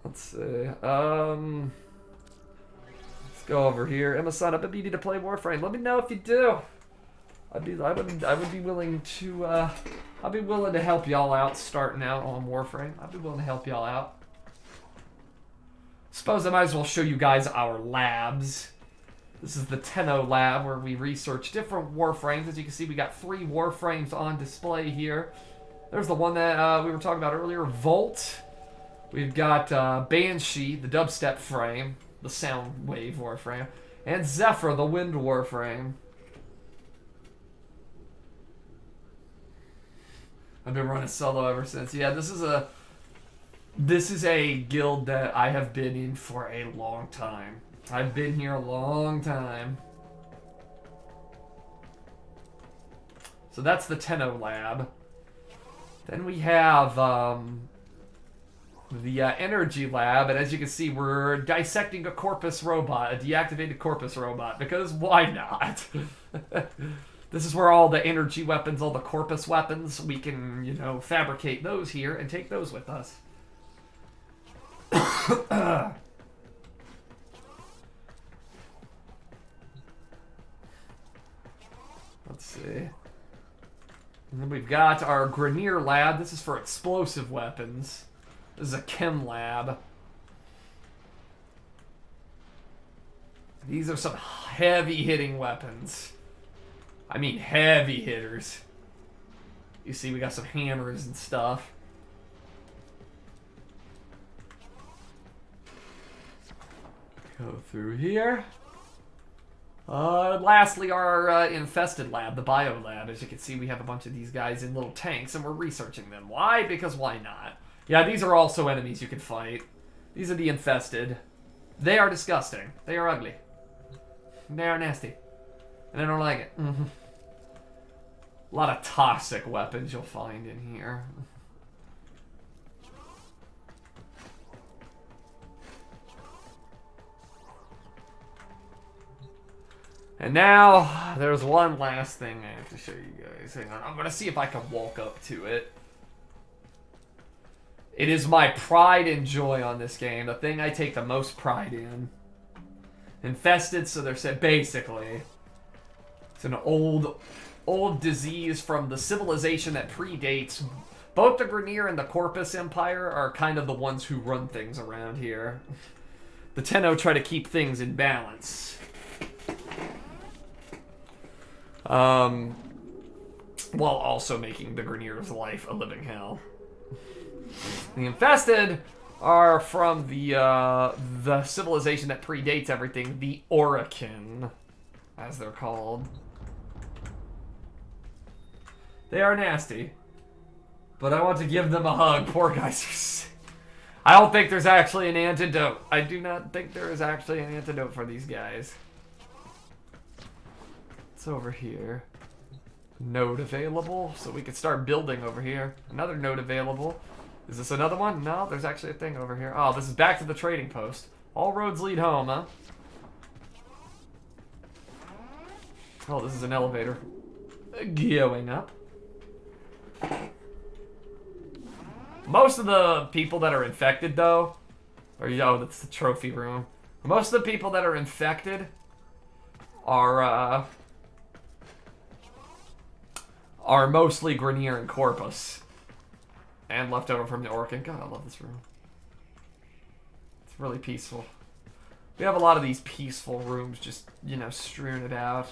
Let's see. Let's go over here. Emma, sign up if you need to play Warframe. Let me know if you do. I would be willing to. I'd be willing to help y'all out starting out on Warframe. I'd be willing to help y'all out. Suppose I might as well show you guys our labs. This is the Tenno lab where we research different Warframes. As you can see, we got 3 Warframes on display here. There's the one that we were talking about earlier, Volt. We've got Banshee, the dubstep frame, the sound wave Warframe, and Zephyr, the wind Warframe. I've been running solo ever since. Yeah, this is a guild that I have been in for a long time. I've been here a long time. So that's the Tenno lab. Then we have the energy lab, and as you can see, we're dissecting a corpus robot, a deactivated corpus robot, because why not? This is where all the energy weapons, all the corpus weapons, we can, you know, fabricate those here and take those with us. Let's see. And then we've got our Grenier lab. This is for explosive weapons. This is a chem lab. These are some heavy-hitting weapons. I mean heavy hitters. You see we got some hammers and stuff. Go through here. Lastly, our infested lab, the bio lab. As you can see, we have a bunch of these guys in little tanks, and we're researching them. Why? Because why not? Yeah, these are also enemies you can fight. These are the infested. They are disgusting. They are ugly. They are nasty. And I don't like it. A lot of toxic weapons you'll find in here. And now, there's one last thing I have to show you guys. Hang on, I'm going to see if I can walk up to it. It is my pride and joy on this game. The thing I take the most pride in. Infested, so they're said basically. It's an old disease from the civilization that predates. Both the Grenier and the Corpus Empire are kind of the ones who run things around here. The Tenno try to keep things in balance. While also making the Grenier's life a living hell. The Infested are from the civilization that predates everything, the Orokin, as they're called. They are nasty, but I want to give them a hug. Poor guys are sick. I don't think there's actually an antidote. I do not think there is actually an antidote for these guys. It's over here. Node available, so we could start building over here. Another node available. Is this another one? No, there's actually a thing over here. Oh, this is back to the trading post. All roads lead home, huh? Oh, this is an elevator. Going up. Most of the people that are infected, though, oh, that's the trophy room. Most of the people that are infected are mostly Grenier and Corpus. And left over from the Orkin. God, I love this room. It's really peaceful. We have a lot of these peaceful rooms just, you know, strewn it out.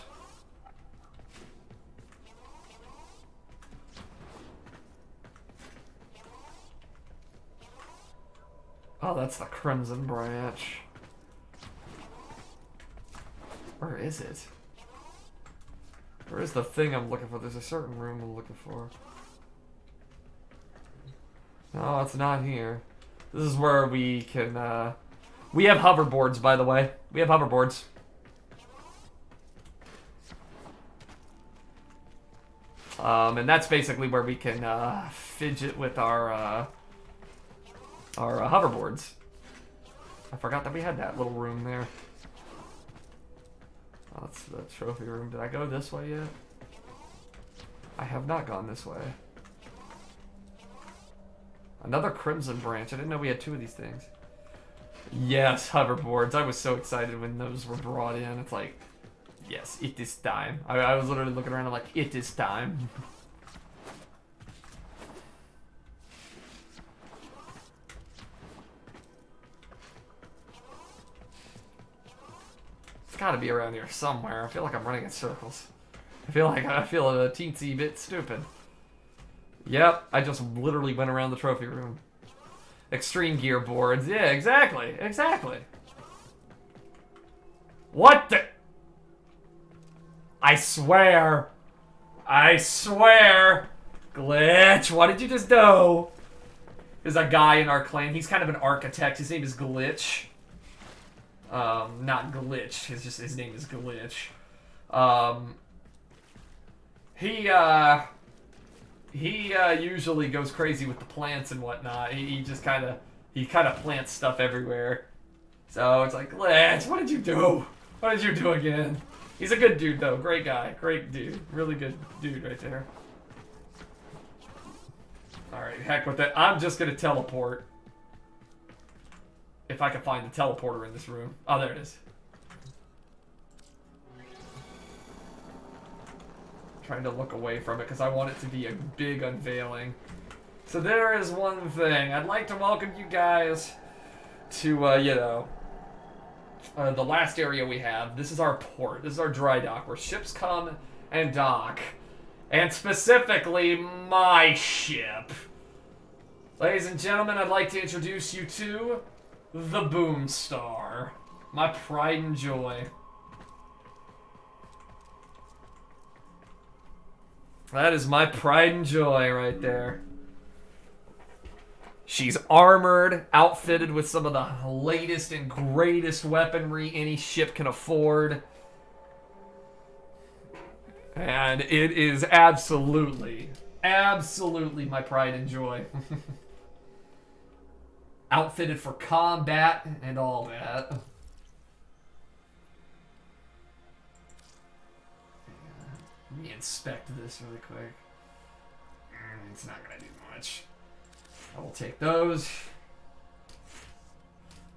Oh, that's the Crimson Branch. Where is it? Where is the thing I'm looking for? There's a certain room I'm looking for. No, it's not here. This is where we can, we have hoverboards, by the way. We have hoverboards. And that's basically where we can, fidget with our hoverboards. I forgot that we had that little room there. Oh, that's the trophy room. Did I go this way yet? I have not gone this way. Another Crimson Branch. I didn't know we had 2 of these things. Yes, hoverboards. I was so excited when those were brought in. It's like, yes, it is time. I was literally looking around. I'm like, it is time. It's got to be around here somewhere. I feel like I'm running in circles. I feel a teensy bit stupid. Yep, I just literally went around the trophy room. Extreme gear boards. Yeah, exactly. Exactly. What the? I swear. I swear. Glitch, what did you just do? There's a guy in our clan. He's kind of an architect. His name is Glitch. Not Glitch. His name is Glitch. He usually goes crazy with the plants and whatnot. He kind of plants stuff everywhere. So it's like, Glitch, what did you do? What did you do again? He's a good dude though. Great guy. Great dude. Really good dude right there. Alright, heck with it. I'm just gonna teleport. If I can find the teleporter in this room. Oh, there it is. Trying to look away from it because I want it to be a big unveiling. So there is one thing. I'd like to welcome you guys to, the last area we have. This is our port. This is our dry dock where ships come and dock. And specifically, my ship. Ladies and gentlemen, I'd like to introduce you to the Boomstar. My pride and joy. That is my pride and joy right there. She's armored, outfitted with some of the latest and greatest weaponry any ship can afford. And it is absolutely my pride and joy. Outfitted for combat and all that. Let me inspect this really quick. It's not gonna do much. I will take those.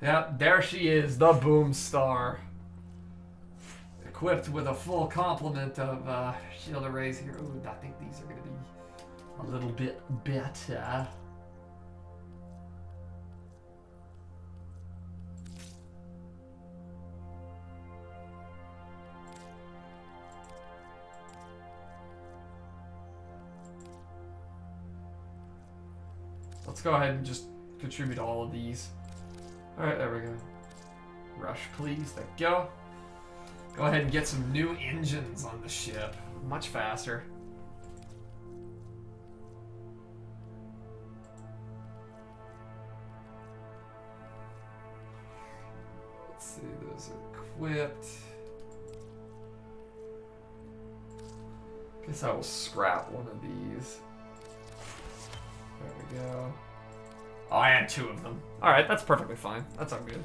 Yep, there she is, the Boomstar. Equipped with a full complement of shield arrays here. Ooh, I think these are gonna be a little bit better. Let's go ahead and just contribute all of these. Alright, there we go. Rush, please. There we go. Go ahead and get some new engines on the ship. Much faster. Let's see, those are equipped. Guess I will scrap one of these. There we go. Oh, I had 2 of them. Alright, that's perfectly fine. That's all good.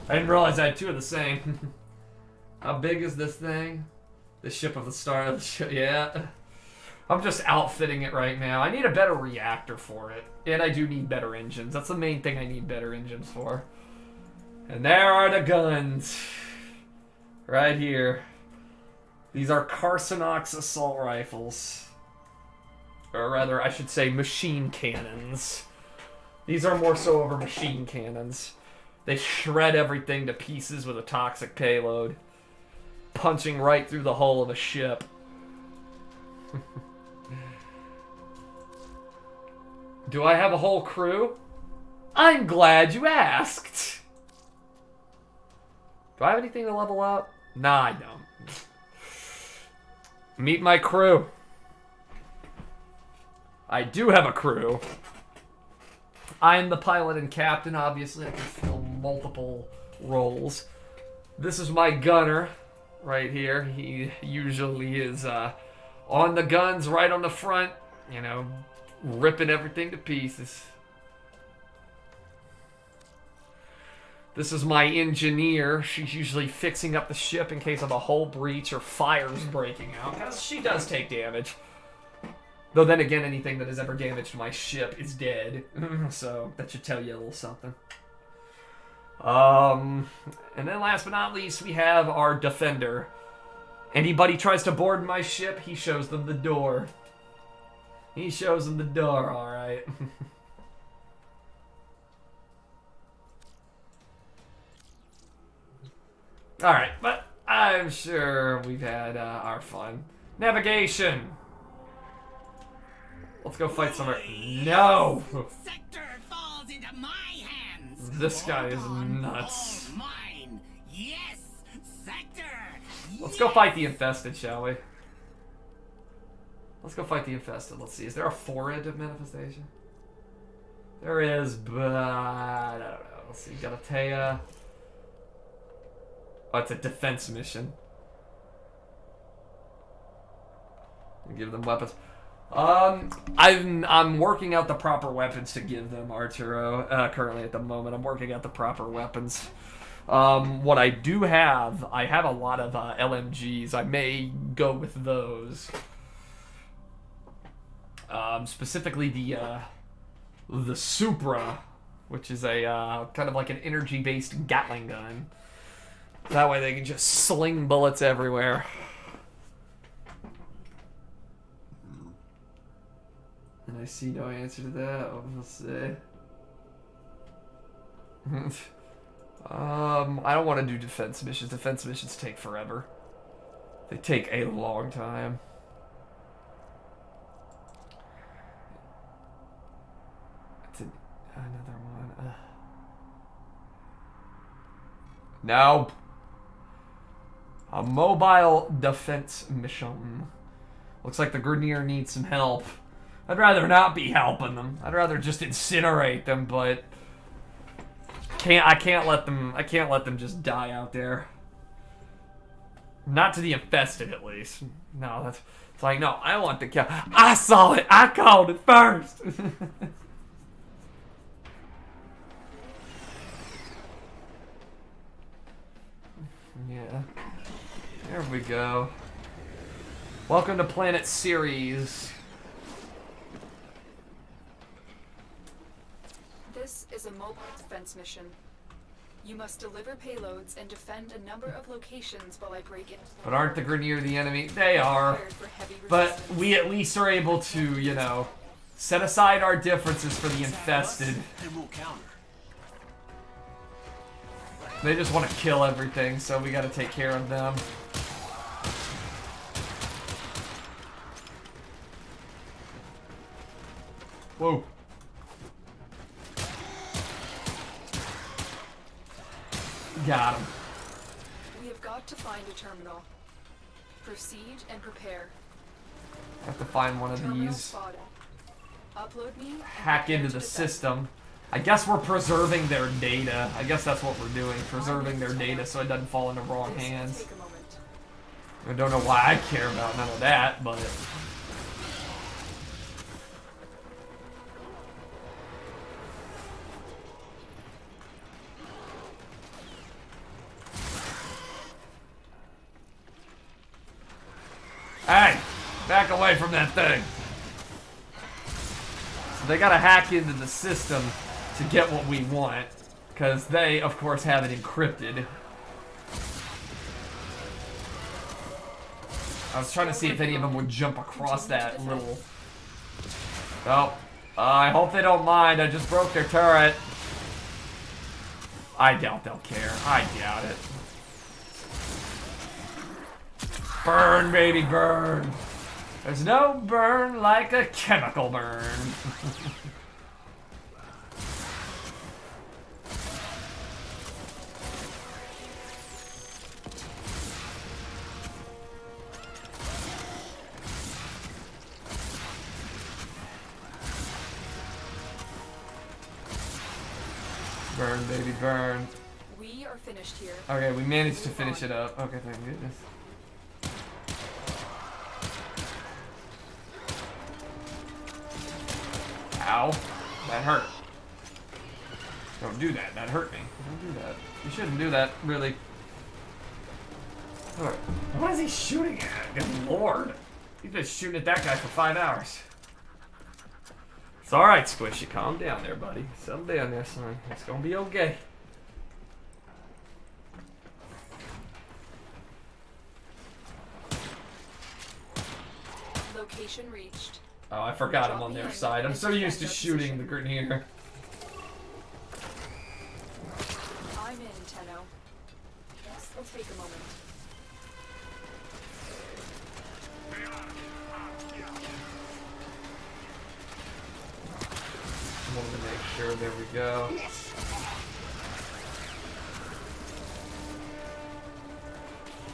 I didn't realize I had 2 of the same. How big is this thing? The ship of the star. Yeah. I'm just outfitting it right now. I need a better reactor for it. And I do need better engines. That's the main thing I need better engines for. And there are the guns. Right here. These are Carsonox assault rifles. Or rather, I should say machine cannons. These are more so over machine cannons. They shred everything to pieces with a toxic payload. Punching right through the hull of a ship. Do I have a whole crew? I'm glad you asked. Do I have anything to level up? Nah, I don't. Meet my crew. I do have a crew. I'm the pilot and captain. Obviously, I can fill multiple roles. This is my gunner right here. He usually is on the guns right on the front, you know, ripping everything to pieces. This is my engineer. She's usually fixing up the ship in case of a hull breach or fires breaking out, because she does take damage. Though then again, anything that has ever damaged my ship is dead. So that should tell you a little something. And then last but not least, we have our defender. Anybody tries to board my ship, he shows them the door. He shows them the door, alright. Alright, but I'm sure we've had our fun. Navigation! Let's go fight somewhere. No! Sector falls into my hands. This guy is All gone, nuts. all mine. Yes, Sector. Let's go fight the infested, shall we? Let's go fight the infested. Let's see. Is there a forehead manifestation? There is, but I don't know. Let's see. Galatea. Oh, it's a defense mission. Give them weapons. I'm working out the proper weapons to give them, Arturo. Currently at the moment, I'm working out the proper weapons. What I do have, I have a lot of LMGs. I may go with those. Specifically the Supra, which is a kind of like an energy-based Gatling gun. That way they can just sling bullets everywhere. And I see no answer to that. We'll see. I don't want to do defense missions. Defense missions take forever. They take a long time. It's another one. No. A mobile defense mission. Looks like the Grenier needs some help. I'd rather not be helping them. I'd rather just incinerate them, but I can't let them just die out there. Not to the infested, at least. No, it's like, no, I want the kill. I saw it. I called it first. Yeah. There we go. Welcome to Planet Ceres. This is a mobile defense mission. You must deliver payloads and defend a number of locations while I break in. But aren't the Grenier the enemy? They are. But we at least are able to, you know, set aside our differences for the infested. And we'll counter. They just want to kill everything, so we gotta take care of them. Whoa. Got him. We have got to find a terminal. Proceed and prepare. Have to find one of Terminal these. spotted. Upload me. and Hack prepare into to the defend. system. I guess we're preserving their data. I guess that's what we're doing. Preserving their data so it doesn't fall into wrong This will hands. take a moment. I don't know why I care about none of that, but... Hey! Back away from that thing! So they gotta hack into the system to get what we want. Because they, of course, have it encrypted. I was trying to see if any of them would jump across that little... Oh. I hope they don't mind. I just broke their turret. I doubt they'll care. I doubt it. Burn, baby, burn. There's no burn like a chemical burn. Burn, baby, burn. We are finished here. Okay, we managed to finish it up. Okay, thank goodness. Ow. That hurt. Don't do that. That hurt me. Don't do that. You shouldn't do that, really. Alright. What is he shooting at? Good lord. He's been shooting at that guy for 5 hours. It's alright, Squishy. Calm down there, buddy. Settle down there, son. It's gonna be okay. Location reached. Oh, I forgot I'm on their side. I'm so used to shooting the Grenier. I'm in, Tenno. This will take a moment. I wanted to make sure. There we go.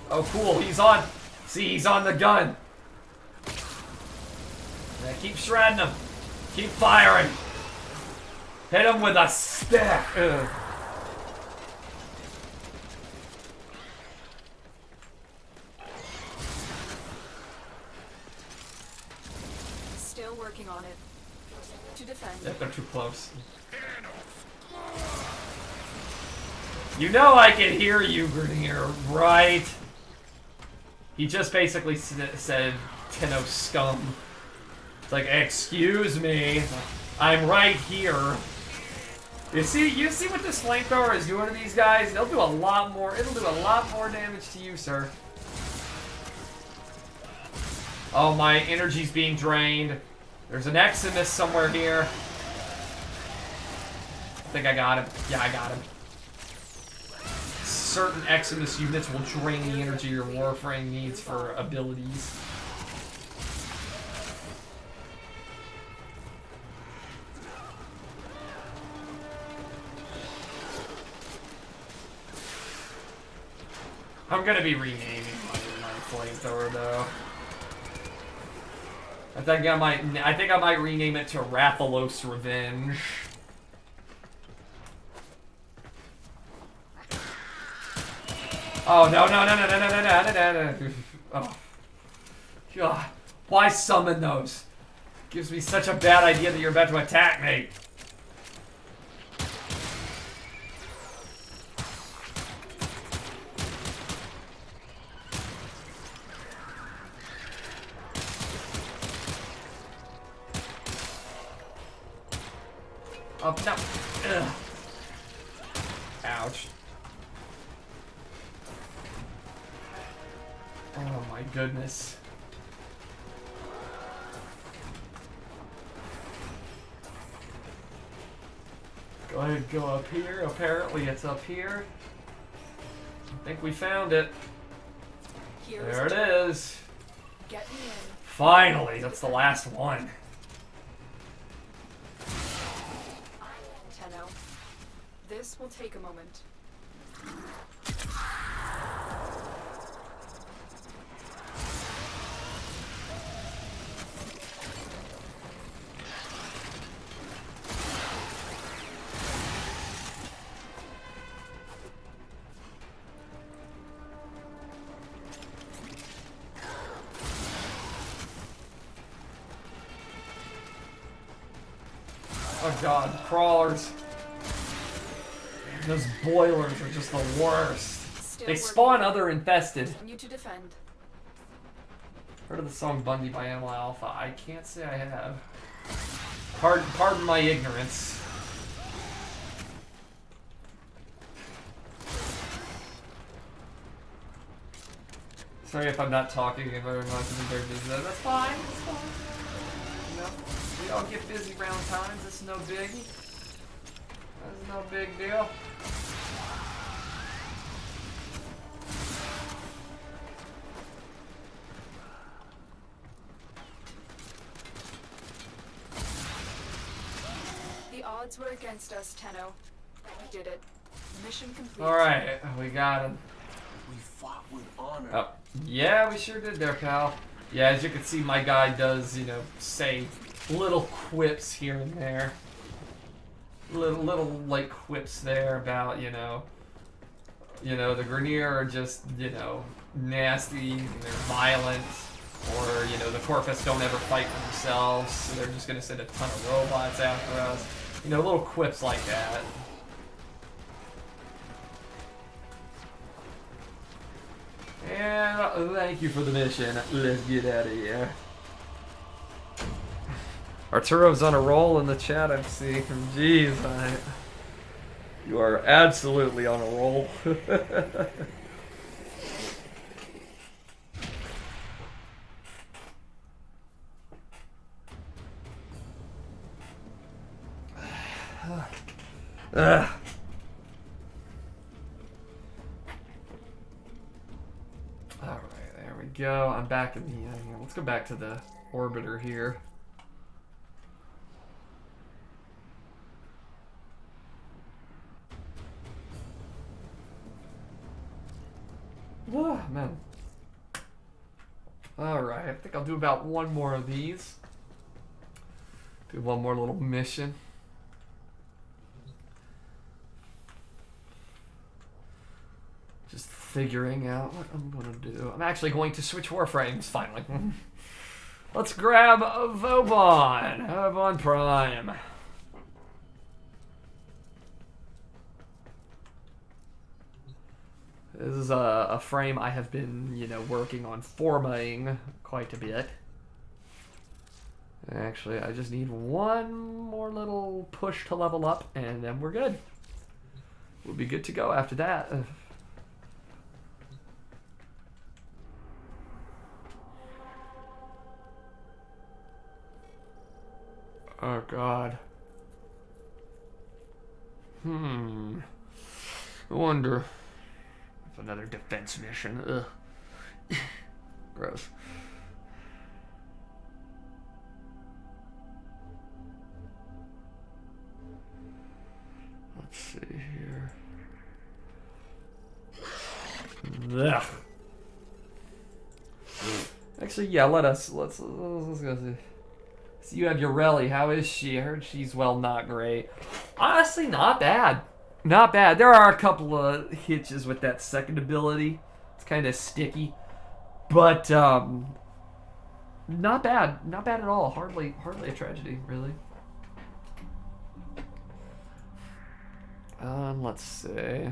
Oh, cool. He's on. See, he's on the gun. Yeah, keep shredding him. Keep firing. Hit him with a stick. Ugh. Still working on it. To defend. Yep, they're too close. You know I can hear you, Grenier, right? He just basically said, Tenno scum. It's like, excuse me, I'm right here. You see what this flamethrower is doing to these guys? It'll do a lot more damage to you, sir. Oh, my energy's being drained. There's an Eximus somewhere here. I think I got him. Yeah, I got him. Certain Eximus units will drain the energy your Warframe needs for abilities. I'm gonna be renaming my flamethrower though. I think I might rename it to Rathalos Revenge. Oh no. Oh. God. Why summon those? Gives me such a bad idea that you're about to attack me. Oh, no. Ugh. Ouch. Oh my goodness. Go ahead and go up here. Apparently it's up here. I think we found it. There it is. Get me in. Finally, that's the last one. Tenno. This will take a moment. Oh god, crawlers. Those boilers are just the worst. They spawn other infested. You to defend. Heard of the song Bundy by Animal Alpha? I can't say I have. Pardon my ignorance. Sorry if I'm not talking very much in their business. That's fine. That's fine. You know, we all get busy round times. It's no biggie. That's no big deal. The odds were against us, Tenno. We did it. Mission complete. Alright, we got him. We fought with honor. Oh, yeah, we sure did there, pal. Yeah, as you can see, my guy does, you know, say little quips here and there. Little like quips there about, you know, the Grenier are just, you know, nasty, and they're violent, or, you know, the Corpus don't ever fight for themselves, so they're just gonna send a ton of robots after us. You know, little quips like that. And thank you for the mission. Let's get out of here. Arturo's on a roll in the chat, I'm seeing. Jeez, you are absolutely on a roll. Alright, there we go. I'm back in the here. Let's go back to the orbiter here. Oh, man. Alright, I think I'll do about one more of these. Do one more little mission. Just figuring out what I'm gonna do. I'm actually going to switch Warframes finally. Let's grab a Vauban. Vauban Prime. This is a frame I have been, working on formatting quite a bit. Actually, I just need one more little push to level up, and then we're good. We'll be good to go after that. Oh, God. I wonder... Another defense mission. Ugh. Gross. Let's see here. Ugh. Actually, yeah, let's go see. So you have Ureli. How is she? I heard she's, well, not great. Honestly, not bad. Not bad. There are a couple of hitches with that second ability. It's kind of sticky. But, not bad. Not bad at all. Hardly a tragedy, really. Let's see.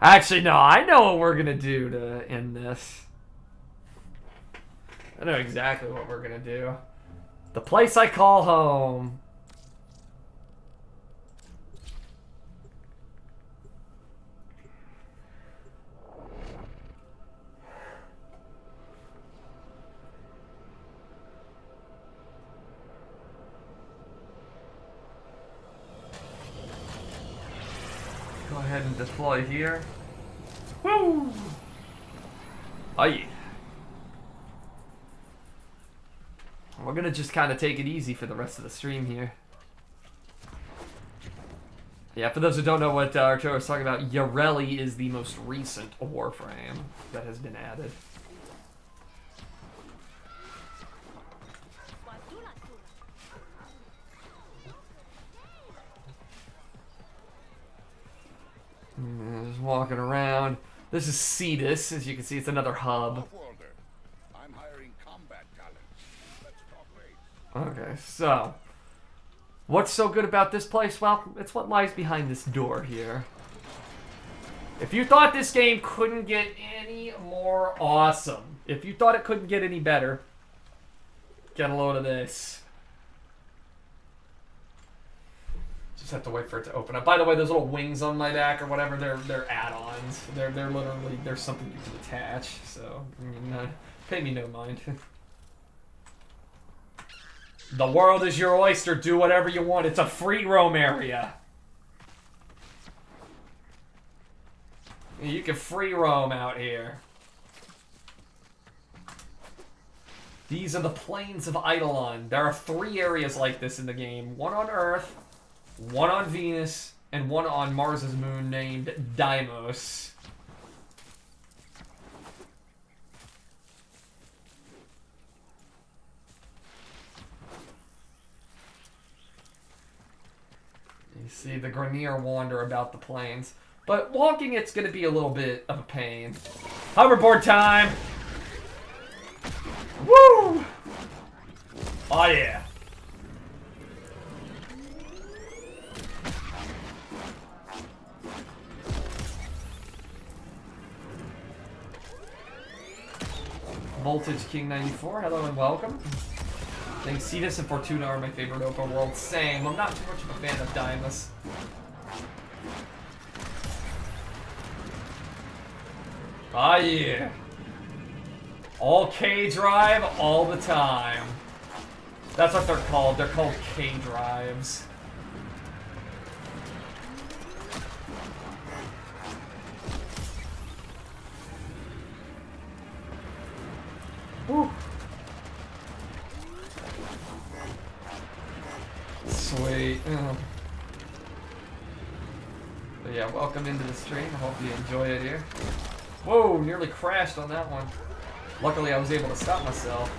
Actually, no. I know what we're going to do to end this. I know exactly what we're going to do. The place I call home. Go ahead and deploy here. Woo! Aye. We're gonna just kind of take it easy for the rest of the stream here. Yeah, for those who don't know what Arturo was talking about, Ureli is the most recent Warframe that has been added. Just walking around. This is Cetus, as you can see, it's another hub. I'm hiring combat talent. Let's talk later. Okay, so what's so good about this place? Well, it's what lies behind this door here. If you thought this game couldn't get any more awesome, if you thought it couldn't get any better, get a load of this. Just have to wait for it to open up. By the way, those little wings on my back or whatever, they're add-ons. They're literally, there's something you can attach. So, pay me no mind. The world is your oyster. Do whatever you want. It's a free roam area. You can free roam out here. These are the plains of Eidolon. There are 3 areas like this in the game. One on Earth, one on Venus, and one on Mars's moon named Deimos. You see the Grenier wander about the plains. But walking, it's going to be a little bit of a pain. Hoverboard time! Woo! Oh yeah. Voltage King 94. Hello and welcome. I think Cetus and Fortuna are my favorite open world. Same. I'm not too much of a fan of Dymus. Ah, yeah. All K-Drive all the time. That's what they're called. They're called K-Drives. Whew. Sweet. But yeah, welcome into the stream. I hope you enjoy it here. Whoa, nearly crashed on that one. Luckily, I was able to stop myself.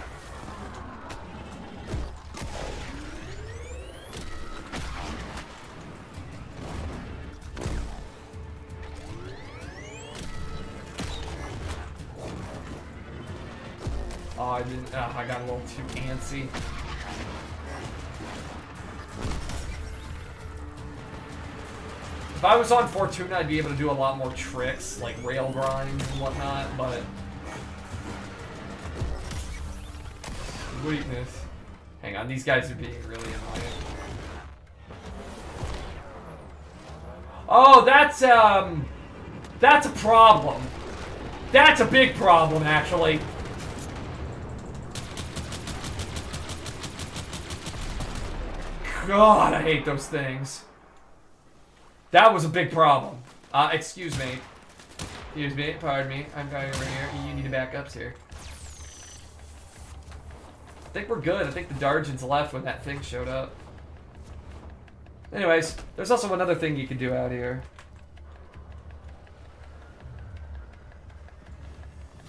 Oh, I didn't. I got a little too antsy. If I was on Fortuna, I'd be able to do a lot more tricks, like rail grinds and whatnot, but... Sweetness. Hang on, these guys are being really annoying. Oh, that's a problem. That's a big problem, actually. God, I hate those things. That was a big problem. Excuse me. Excuse me, pardon me. I'm going over here. You need to back up here. I think we're good. I think the Dargins left when that thing showed up. Anyways, there's also another thing you can do out here.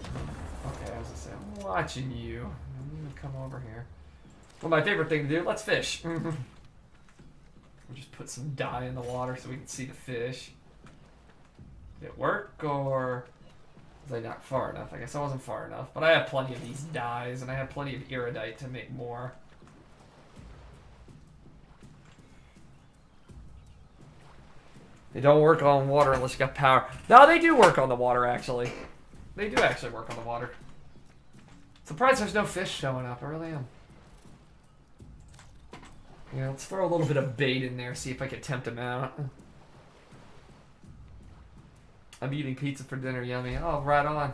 Okay, I was gonna say, I'm watching you. I'm gonna come over here. Well, my favorite thing to do, let's fish. We'll just put some dye in the water so we can see the fish. Did it work, or was I not far enough? I guess I wasn't far enough. But I have plenty of these dyes, and I have plenty of iridite to make more. They don't work on water unless you got power. No, they do work on the water, actually. They do actually work on the water. Surprised there's no fish showing up. I really am. Yeah, let's throw a little bit of bait in there, see if I can tempt him out. I'm eating pizza for dinner, yummy. Oh, right on.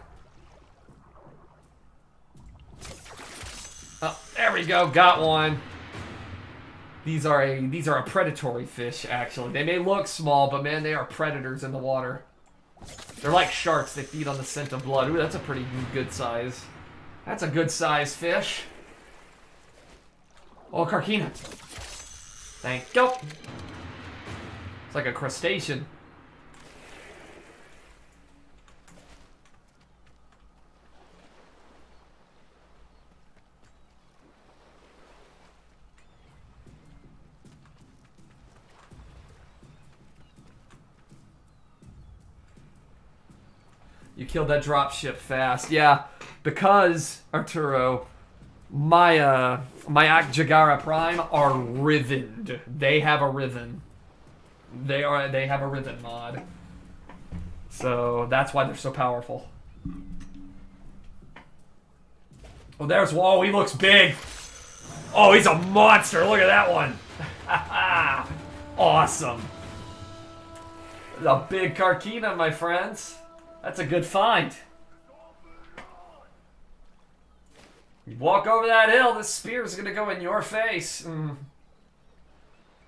Oh, there we go, got one. These are a predatory fish, actually. They may look small, but man, they are predators in the water. They're like sharks, they feed on the scent of blood. Ooh, that's a pretty good size. That's a good size fish. Oh, Carquina. Thank you. It's like a crustacean. You killed that dropship fast. Yeah, because, Arturo, my Jagara Prime are rivened. They have a riven. They have a riven mod. So that's why they're so powerful. Oh, there's Wall. He looks big. Oh, he's a monster. Look at that one. Awesome. A big Carquina, my friends. That's a good find. You walk over that hill, this spear is gonna go in your face.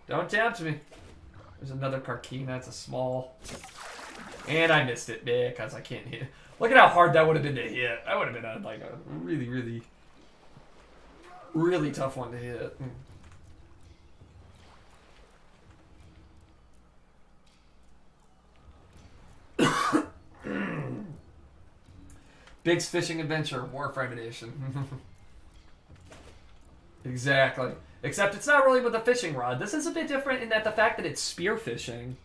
Don't tempt me. There's another Carquina, that's a small. And I missed it because I can't hit. Look at how hard that would have been to hit. That would have been like a really, really, really tough one to hit. Big's Fishing Adventure, Warframe Edition. Exactly. Except it's not really with a fishing rod. This is a bit different in that the fact that it's spearfishing.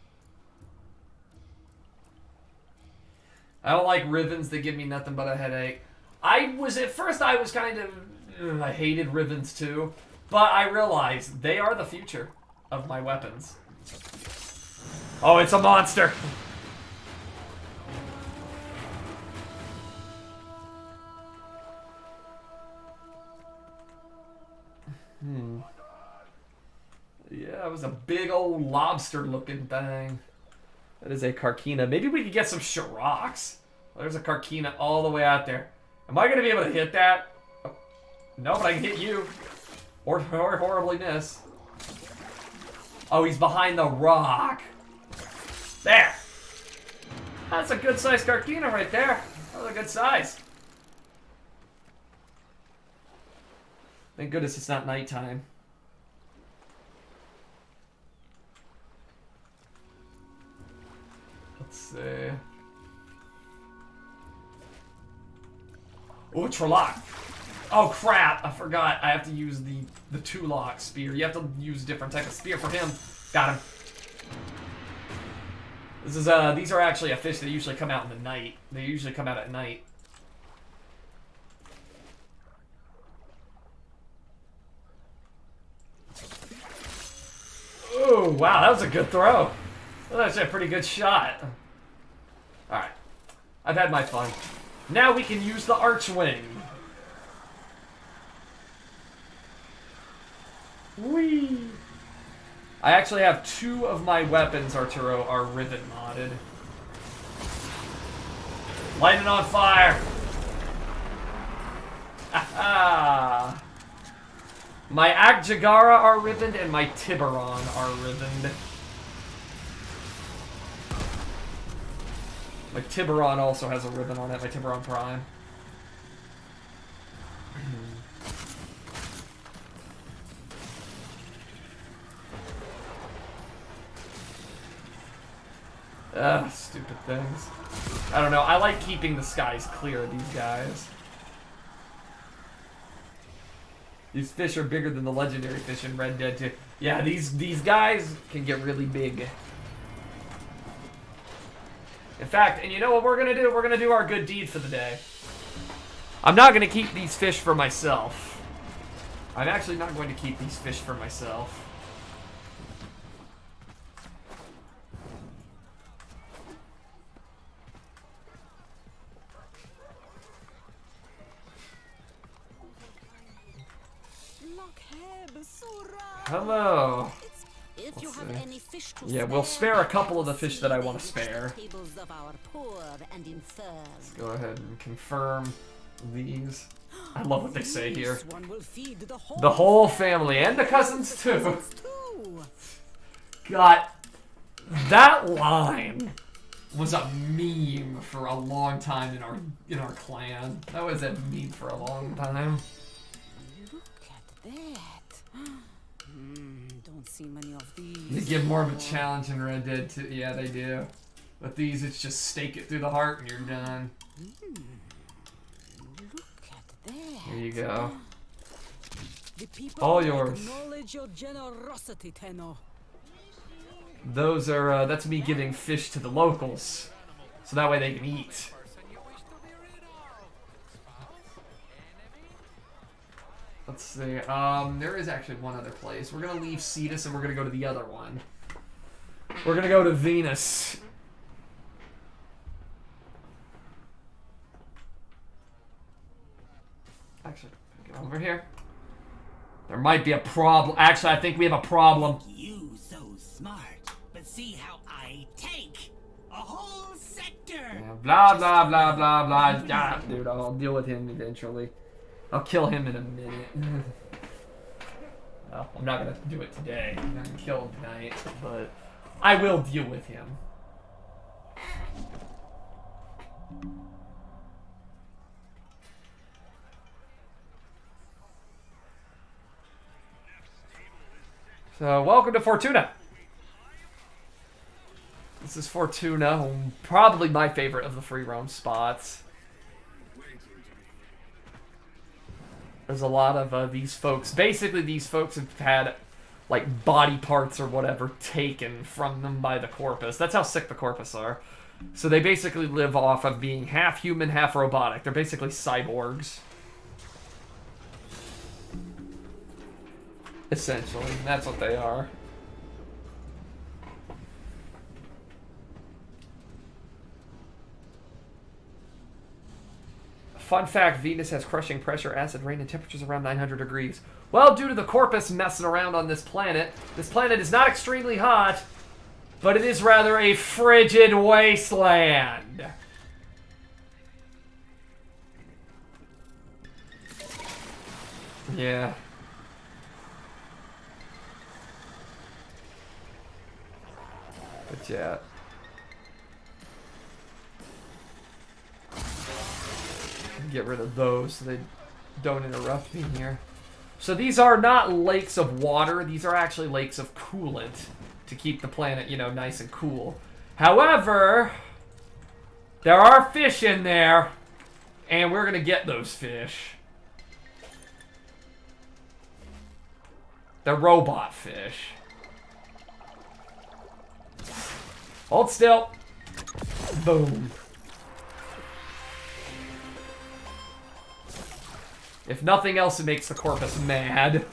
I don't like rivens that give me nothing but a headache. At first I was kind of, I hated rivens too. But I realized they are the future of my weapons. Oh, it's a monster! Yeah, it was a big old lobster-looking thing. That is a Carkina. Maybe we could get some Shirocks. There's a Carkina all the way out there. Am I going to be able to hit that? Oh, no, but I can hit you. Or horribly miss. Oh, he's behind the rock. There. That's a good-sized Carkina right there. That was a good size. Thank goodness it's not nighttime. Let's see. Oh, Trelloc. Oh crap! I forgot. I have to use the two-lock spear. You have to use a different type of spear for him. Got him. This is these are actually a fish that usually come out in the night. They usually come out at night. Oh wow, that was a good throw. That was actually a pretty good shot. All right, I've had my fun. Now we can use the Archwing. Whee! I actually have 2 of my weapons, Arturo, are rivet modded. Lighting on fire! Aha! My Akjagara are ribboned and my Tiburon are ribboned. My Tiburon also has a ribbon on it, my Tiburon Prime. Stupid things. I don't know, I like keeping the skies clear of these guys. These fish are bigger than the legendary fish in Red Dead 2. Yeah, these guys can get really big. In fact, and you know what we're gonna do? We're gonna do our good deed for the day. I'm not gonna keep these fish for myself. I'm actually not going to keep these fish for myself. Hello. If you have any fish to Yeah, we'll spare a couple of the fish that I want to spare. Let's go ahead and confirm these. I love what they say here. The whole family and the cousins too. God, that line was a meme for a long time in our clan. That was a meme for a long time. Look at that. Don't see many of these. They give more of a challenge in Red Dead 2. Yeah, they do. With these, it's just stake it through the heart and you're done. Look at that. Here you go. The All yours. Acknowledge your generosity, Tenno. Those are, that's me giving fish to the locals. So that way they can eat. Let's see, there is actually one other place. We're gonna leave Cetus and we're gonna go to the other one. We're gonna go to Venus. Actually, get over here. There might be a problem. Actually, I think we have a problem. You so smart, but see how I take a whole sector. Yeah, blah, blah, blah, blah, blah. Yeah, dude, I'll deal with him eventually. I'll kill him in a minute. Well, I'm not gonna do it today. I'm not gonna kill him tonight, but I will deal with him. So, welcome to Fortuna. This is Fortuna, probably my favorite of the free roam spots. There's a lot of these folks. Basically, these folks have had, like, body parts or whatever taken from them by the Corpus. That's how sick the Corpus are. So they basically live off of being half human, half robotic. They're basically cyborgs. Essentially, that's what they are. Fun fact, Venus has crushing pressure, acid rain, and temperatures around 900 degrees. Well, due to the Corpus messing around on this planet is not extremely hot, but it is rather a frigid wasteland. Yeah. But yeah. Get rid of those so they don't interrupt me here. So these are not lakes of water. These are actually lakes of coolant to keep the planet, you know, nice and cool. However, there are fish in there, and we're going to get those fish. They're robot fish. Hold still. Boom. If nothing else, it makes the Corpus mad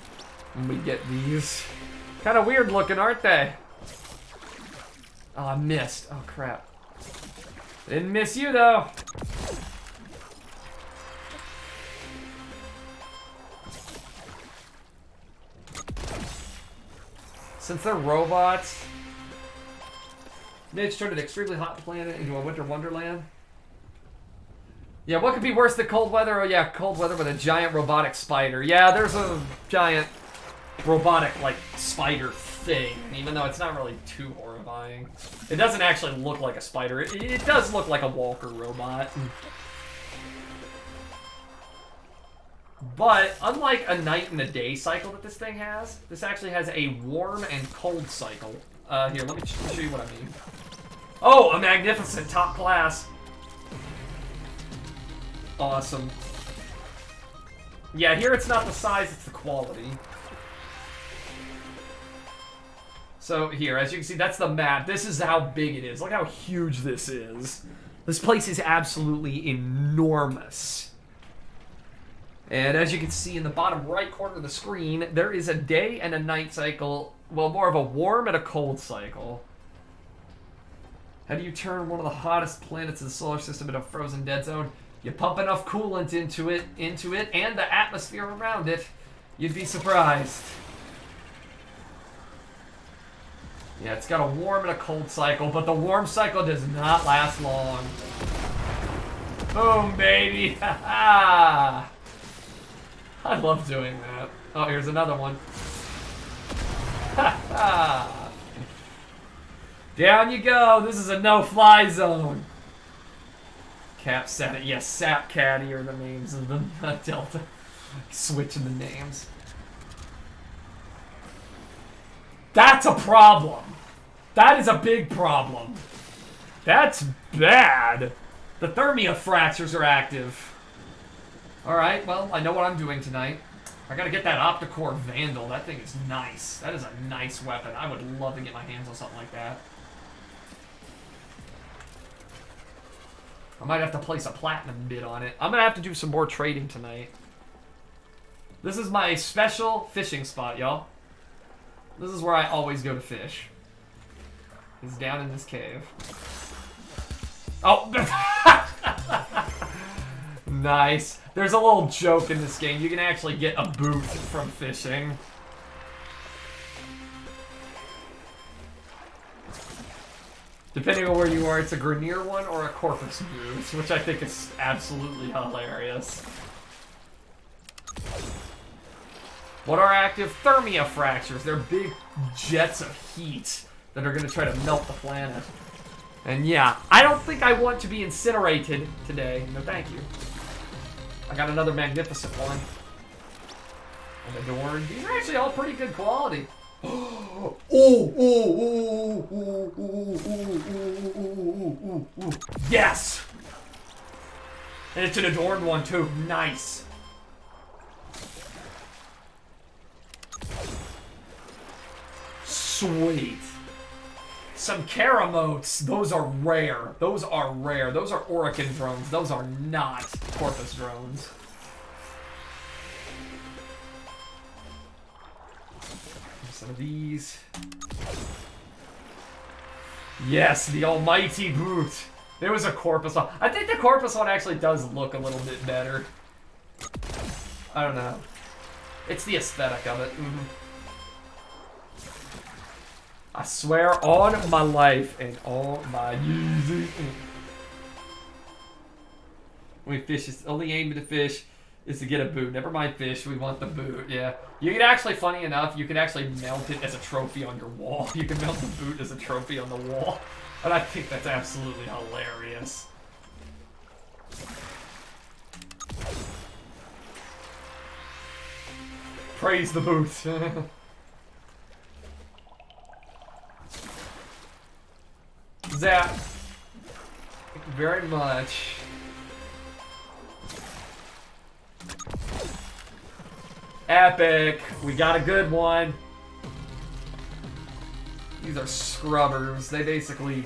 when we get these. Kind of weird looking, aren't they? Oh, I missed. Oh, crap. Didn't miss you, though. Since they're robots, Mitch turned an extremely hot planet into a winter wonderland. Yeah, what could be worse than cold weather? Oh yeah, cold weather with a giant robotic spider. Yeah, there's a giant robotic, like, spider thing, even though it's not really too horrifying. It doesn't actually look like a spider. It does look like a walker robot. But, unlike a night and a day cycle that this thing has, this actually has a warm and cold cycle. Here, let me show you what I mean. Oh, a magnificent top class. Awesome. Yeah, here it's not the size, it's the quality. So here, as you can see, that's the map. This is how big it is. Look how huge this is. This place is absolutely enormous. And as you can see in the bottom right corner of the screen, there is a day and a night cycle. Well, more of a warm and a cold cycle. How do you turn one of the hottest planets of the solar system into a frozen dead zone? You pump enough coolant into it, and the atmosphere around it. You'd be surprised. Yeah, it's got a warm and a cold cycle, but the warm cycle does not last long. Boom, baby! Ha-ha! I love doing that. Oh, here's another one. Ha-ha! Down you go! This is a no-fly zone. Cap Sat, yes, Sap Caddy are the names of the Delta. Switching the names. That's a problem. That is a big problem. That's bad. The thermia fractures are active. Alright, well, I know what I'm doing tonight. I gotta get that Opticore Vandal. That thing is nice. That is a nice weapon. I would love to get my hands on something like that. I might have to place a platinum bid on it. I'm gonna have to do some more trading tonight. This is my special fishing spot, y'all. This is where I always go to fish. It's down in this cave. Oh! Nice. There's a little joke in this game. You can actually get a boot from fishing. Depending on where you are, it's a Grenier one or a Corpus boot, which I think is absolutely hilarious. What are active? Thermia fractures. They're big jets of heat that are going to try to melt the planet. And yeah, I don't think I want to be incinerated today. No, thank you. I got another magnificent one. And adorned. These are actually all pretty good quality. Yes! And it's an adorned one too. Nice. Sweet. Some Karamotes. Those are rare. Those are rare. Those are Orican drones. Those are not Corpus drones. Some of these. Yes, the almighty boot. There was a Corpus one. I think the Corpus one actually does look a little bit better. I don't know. It's the aesthetic of it. I swear on my life and on my Yeezy. We fish is only aim to fish is to get a boot. Never mind fish, we want the boot. Yeah. You can actually, funny enough, you can actually mount it as a trophy on your wall. You can mount the boot as a trophy on the wall. And I think that's absolutely hilarious. Praise the boot. Zap. Thank you very much. Epic. We got a good one. These are scrubbers. They basically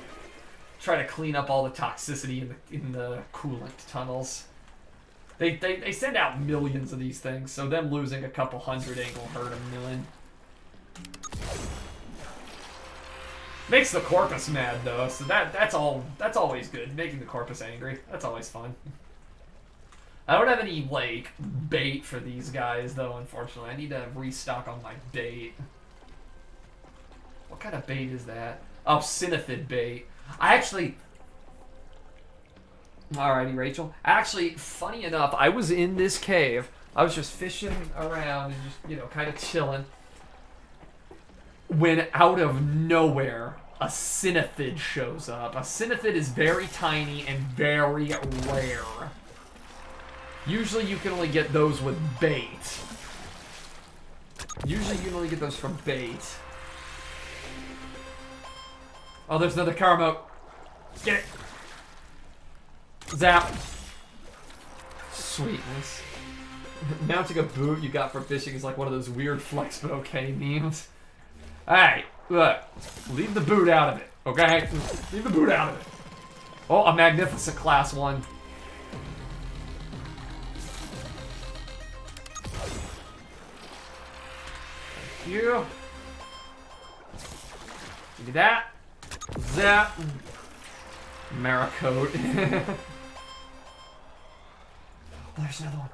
try to clean up all the toxicity in the coolant tunnels. They send out millions of these things, so them losing a couple hundred ain't gonna hurt a million. Makes the Corpus mad though, so that's always good. Making the Corpus angry. That's always fun. I don't have any like bait for these guys though, unfortunately. I need to restock on my bait. What kind of bait is that? Oh, Synaphid bait. I actually... Alrighty, Rachel. Actually, funny enough, I was in this cave. I was just fishing around and just, you know, kind of chilling. When out of nowhere, a Synaphid shows up. A Synaphid is very tiny and very rare. Usually you can only get those with bait. Usually you can only get those from bait. Oh, there's another Karamo. Get it. Zap. Sweetness. Mounting a boot you got for fishing is like one of those weird flex but okay memes. Alright, look. Leave the boot out of it, okay? Leave the boot out of it. Oh, a magnificent class 1. Thank you. Give me that. Zap. Maricoat. Oh, there's another one.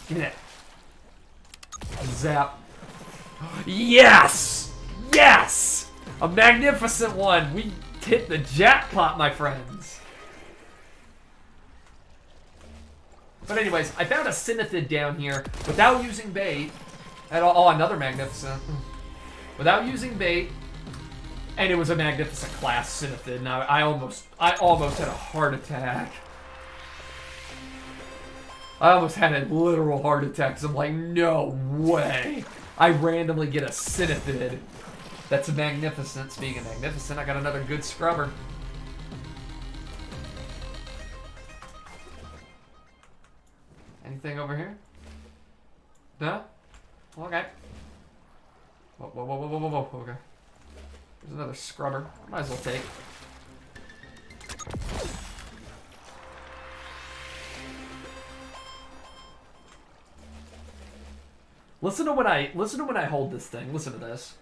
Give me that. Zap. Yes! Yes! A magnificent one. We hit the jackpot, my friends. But anyways, I found a Synaphid down here without using bait at all. Oh, another magnificent. Without using bait. And it was a magnificent class Synaphid. Now I almost had a heart attack. I almost had a literal heart attack. So I'm like, no way. I randomly get a Synaphid. That's magnificent. Speaking of magnificent, I got another good scrubber. Anything over here? No? Okay. Whoa, whoa, whoa, whoa, whoa, whoa, okay. There's another scrubber. I might as well take. Listen to when I hold this thing. Listen to this.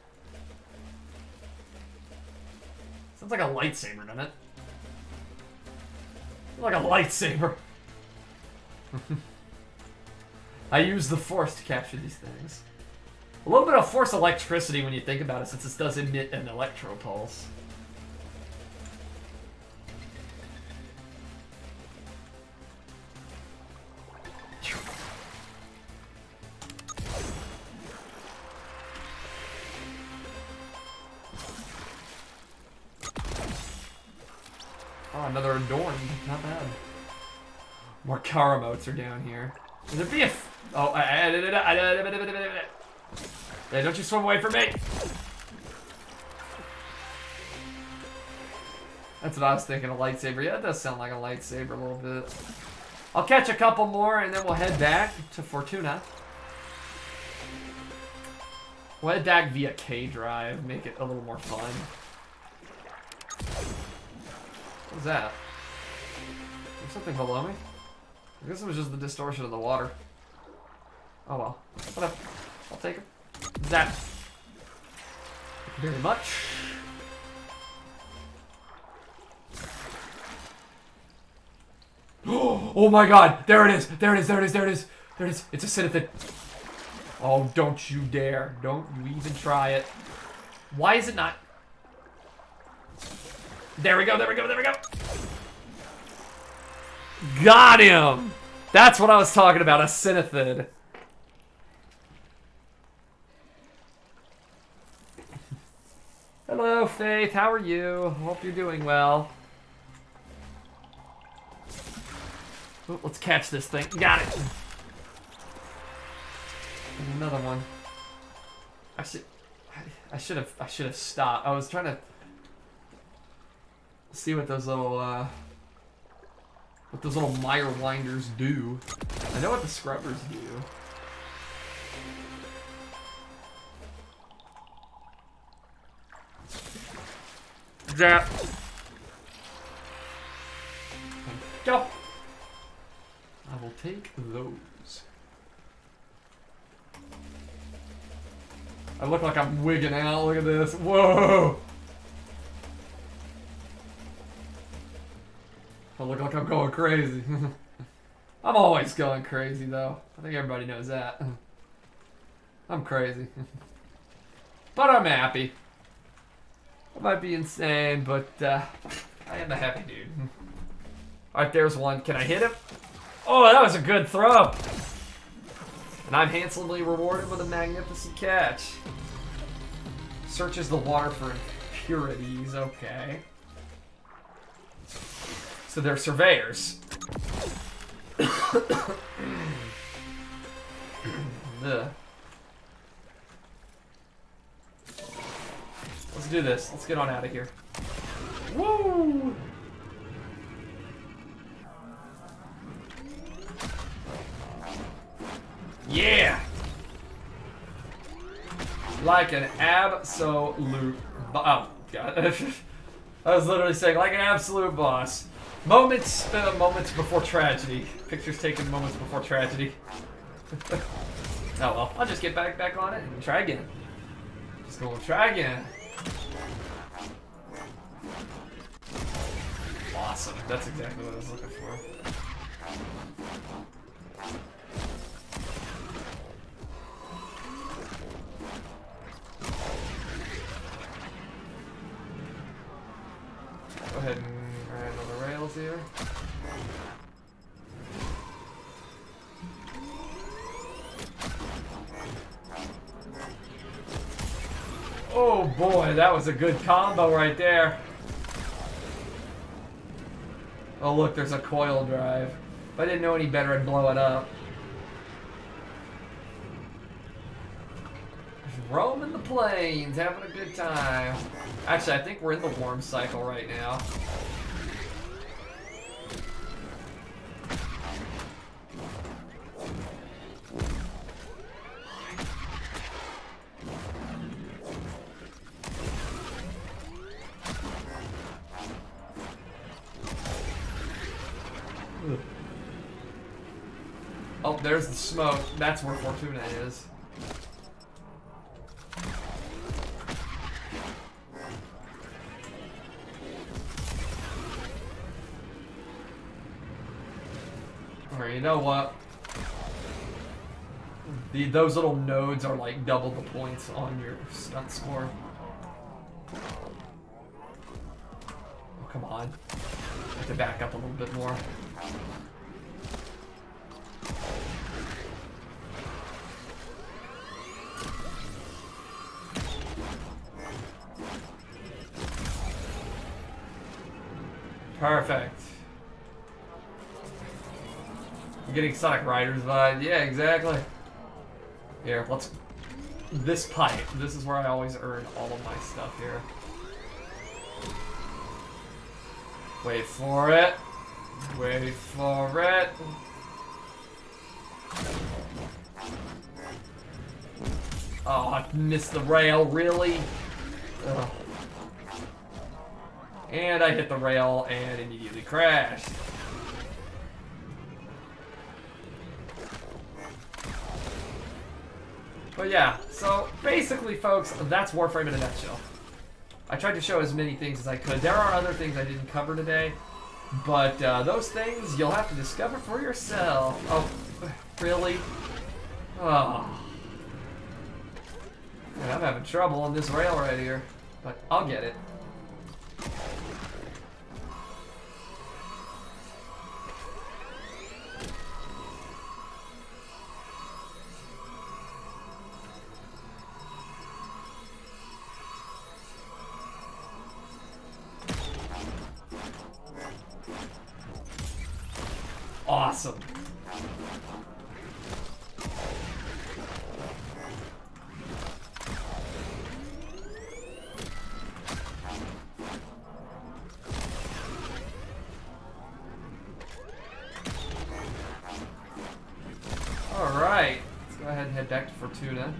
Sounds like a lightsaber, doesn't it? Like a lightsaber. I use the Force to capture these things. A little bit of Force electricity when you think about it, since it does emit an electro pulse. Oh, another Adorned. Not bad. More Karamotes are down here. Is there be a... Oh, hey, don't you swim away from me! That's what I was thinking, a lightsaber. Yeah, that does sound like a lightsaber a little bit. I'll catch a couple more and then we'll head back to Fortuna. We'll head back via K-Drive, make it a little more fun. What's that? There's something below me? I guess it was just the distortion of the water. Oh well. Whatever. I'll take it. Zap. Thank you very much. Oh my god! There it is! There it is! There it is! There it is! There it is! It's a Synthid. Oh, don't you dare. Don't you even try it. Why is it not? There we go, there we go, there we go! Got him! That's what I was talking about, a Synthid. Hello, Faith. How are you? Hope you're doing well. Oh, let's catch this thing. Got it. Another one. I should have stopped. I was trying to see what those little mire winders do. I know what the scrubbers do. Zap. Go. I will take those. I look like I'm wigging out. Look at this. Whoa. I look like I'm going crazy. I'm always going crazy, though. I think everybody knows that. I'm crazy. But I'm happy. I might be insane, but I am a happy dude. Alright, there's one. Can I hit him? Oh, that was a good throw. And I'm handsomely rewarded with a magnificent catch. Searches the water for impurities. Okay. So they're surveyors. Ugh. Let's do this. Let's get on out of here. Woo! Yeah! Like an absolute... Oh, God. I was literally saying, like an absolute boss. Moments before tragedy. Pictures taken moments before tragedy. Oh well, I'll just get back on it and try again. Just gonna try again. Awesome. That's exactly what I was looking for. Go ahead and ride on the rails here. Oh boy, that was a good combo right there. Oh look, there's a coil drive. If I didn't know any better, I'd blow it up. Just roaming the plains, having a good time. Actually, I think we're in the warm cycle right now. Oh, there's the smoke. That's where Fortuna is. Alright, you know what? Those little nodes are like double the points on your stunt score. Oh, come on. I have to back up a little bit more. Perfect. I'm getting Sonic Riders vibe. Yeah, exactly. Here, let's... This pipe. This is where I always earn all of my stuff here. Wait for it. Wait for it. Oh, I missed the rail, really? Ugh. And I hit the rail and immediately crashed. But yeah, so basically, folks, that's Warframe in a nutshell. I tried to show as many things as I could. There are other things I didn't cover today, But those things you'll have to discover for yourself. Oh, really? Oh. Man, I'm having trouble on this rail right here. But I'll get it. Awesome. Alright, let's go ahead and head back to Fortuna.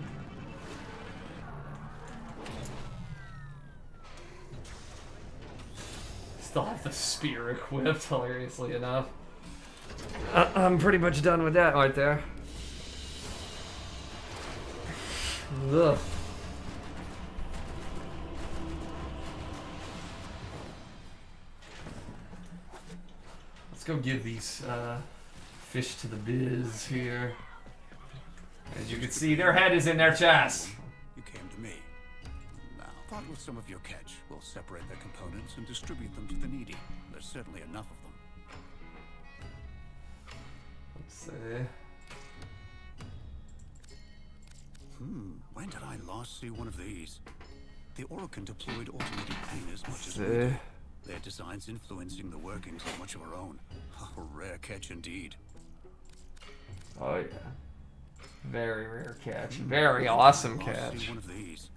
Still have the spear equipped, hilariously enough. I'm pretty much done with that right there. Ugh. Let's go give these fish to the biz here. As you can see, their head is in their chest. You came to me. Now, part with some of your catch. We'll separate their components and distribute them to the needy. There's certainly enough of them. Let's see. When did I last see one of these? The Orokin deployed automated cleaners much as we See. do. Their designs influencing the workings of much of our own. A rare catch indeed. Oh yeah. Very rare catch. Very awesome Last see catch. one of these.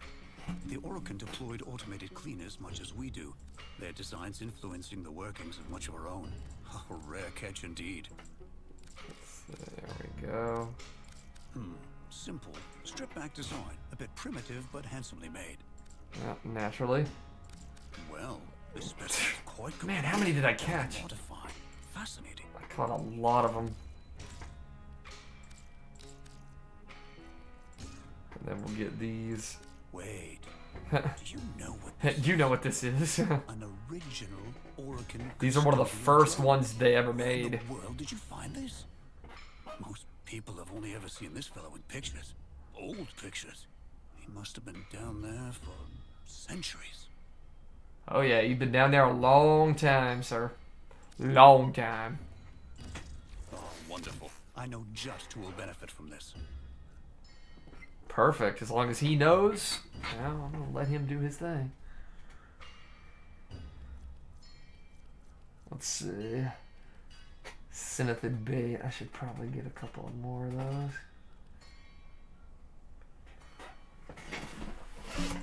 The Orokin deployed automated cleaners much as we do. Their designs influencing the workings of much of our own. A rare catch indeed. There we go. Simple, stripped-back design. A bit primitive, but handsomely made. Yeah, naturally. Well, this specimen is quite good. Man, how many did I catch? Modifying. Fascinating. I caught a lot of them. And then we'll get these. Wait. Do you know what this You know what this is. an original Orokin? These are one of the custodian first drone? ones they ever Where in made. the world did you find this? Most people have only ever seen this fellow in pictures. Old pictures. He must have been down there for centuries. Oh yeah, you've been down there a long time, sir. Long time. Oh, wonderful. I know just who will benefit from this. Perfect. As long as he knows, well, I'm gonna let him do his thing. Let's see. Synethid bait. I should probably get a couple more of those.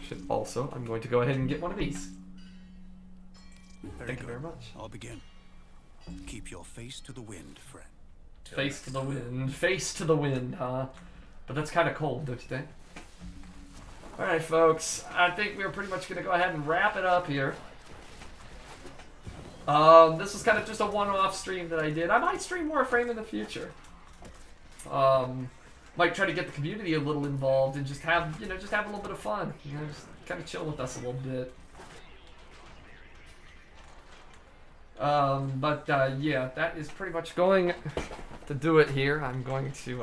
Should also. I'm going to go ahead and get one of these. Thank you very much. I'll begin. Keep your face to the wind, friend. Face to the wind. Face to the wind, huh? But that's kind of cold, don't you think? Alright, folks. I think we're pretty much going to go ahead and wrap it up here. This was kind of just a one-off stream that I did. I might stream Warframe in the future. Might try to get the community a little involved and just have, just have a little bit of fun. Just kind of chill with us a little bit. Yeah, that is pretty much going to do it here. I'm going to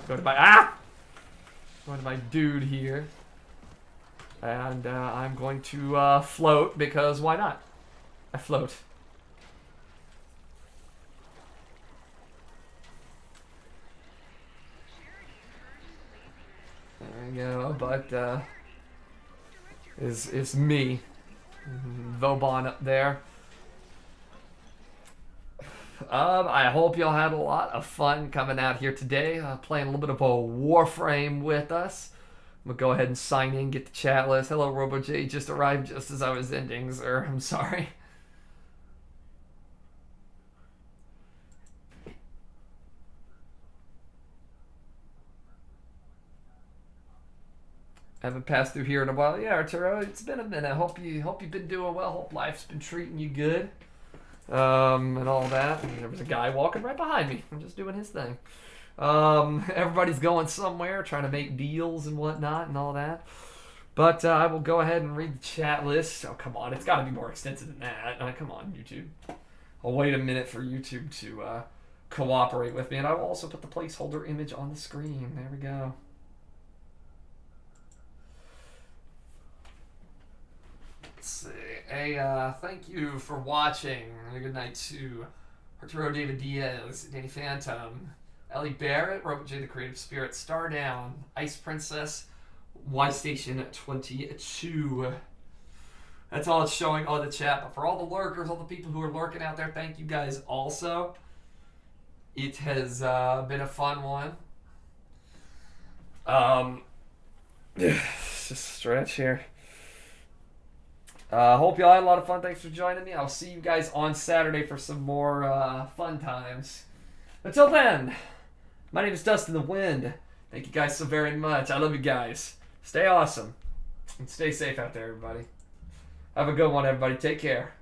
go to my dude here, and I'm going to float because why not? I float. There we go. But is me, Vauban up there. I hope y'all had a lot of fun coming out here today, playing a little bit of a Warframe with us. I'm gonna go ahead and sign in, get the chat list. Hello, RoboJ, just arrived just as I was ending, sir. I'm sorry. Haven't passed through here in a while. Yeah, Arturo, it's been a minute. Hope you've been doing well. Hope life's been treating you good. And all that. And there was a guy walking right behind me. I'm just doing his thing. Everybody's going somewhere, trying to make deals and whatnot and all that. But I will go ahead and read the chat list. Oh, come on. It's got to be more extensive than that. Come on, YouTube. I'll wait a minute for YouTube to cooperate with me, and I will also put the placeholder image on the screen. There we go. Let's see. Hey, thank you for watching. And a good night to Arturo David Diaz, Danny Phantom, Ellie Barrett, Robert J. the Creative Spirit, Star Down, Ice Princess, Y Station 22. That's all it's showing on the chat. But for all the lurkers, all the people who are lurking out there, thank you guys also. It has been a fun one. Just stretch here. Hope y'all had a lot of fun. Thanks for joining me. I'll see you guys on Saturday for some more fun times. Until then, my name is Dustin the Wind. Thank you guys so very much. I love you guys. Stay awesome. And stay safe out there, everybody. Have a good one, everybody. Take care.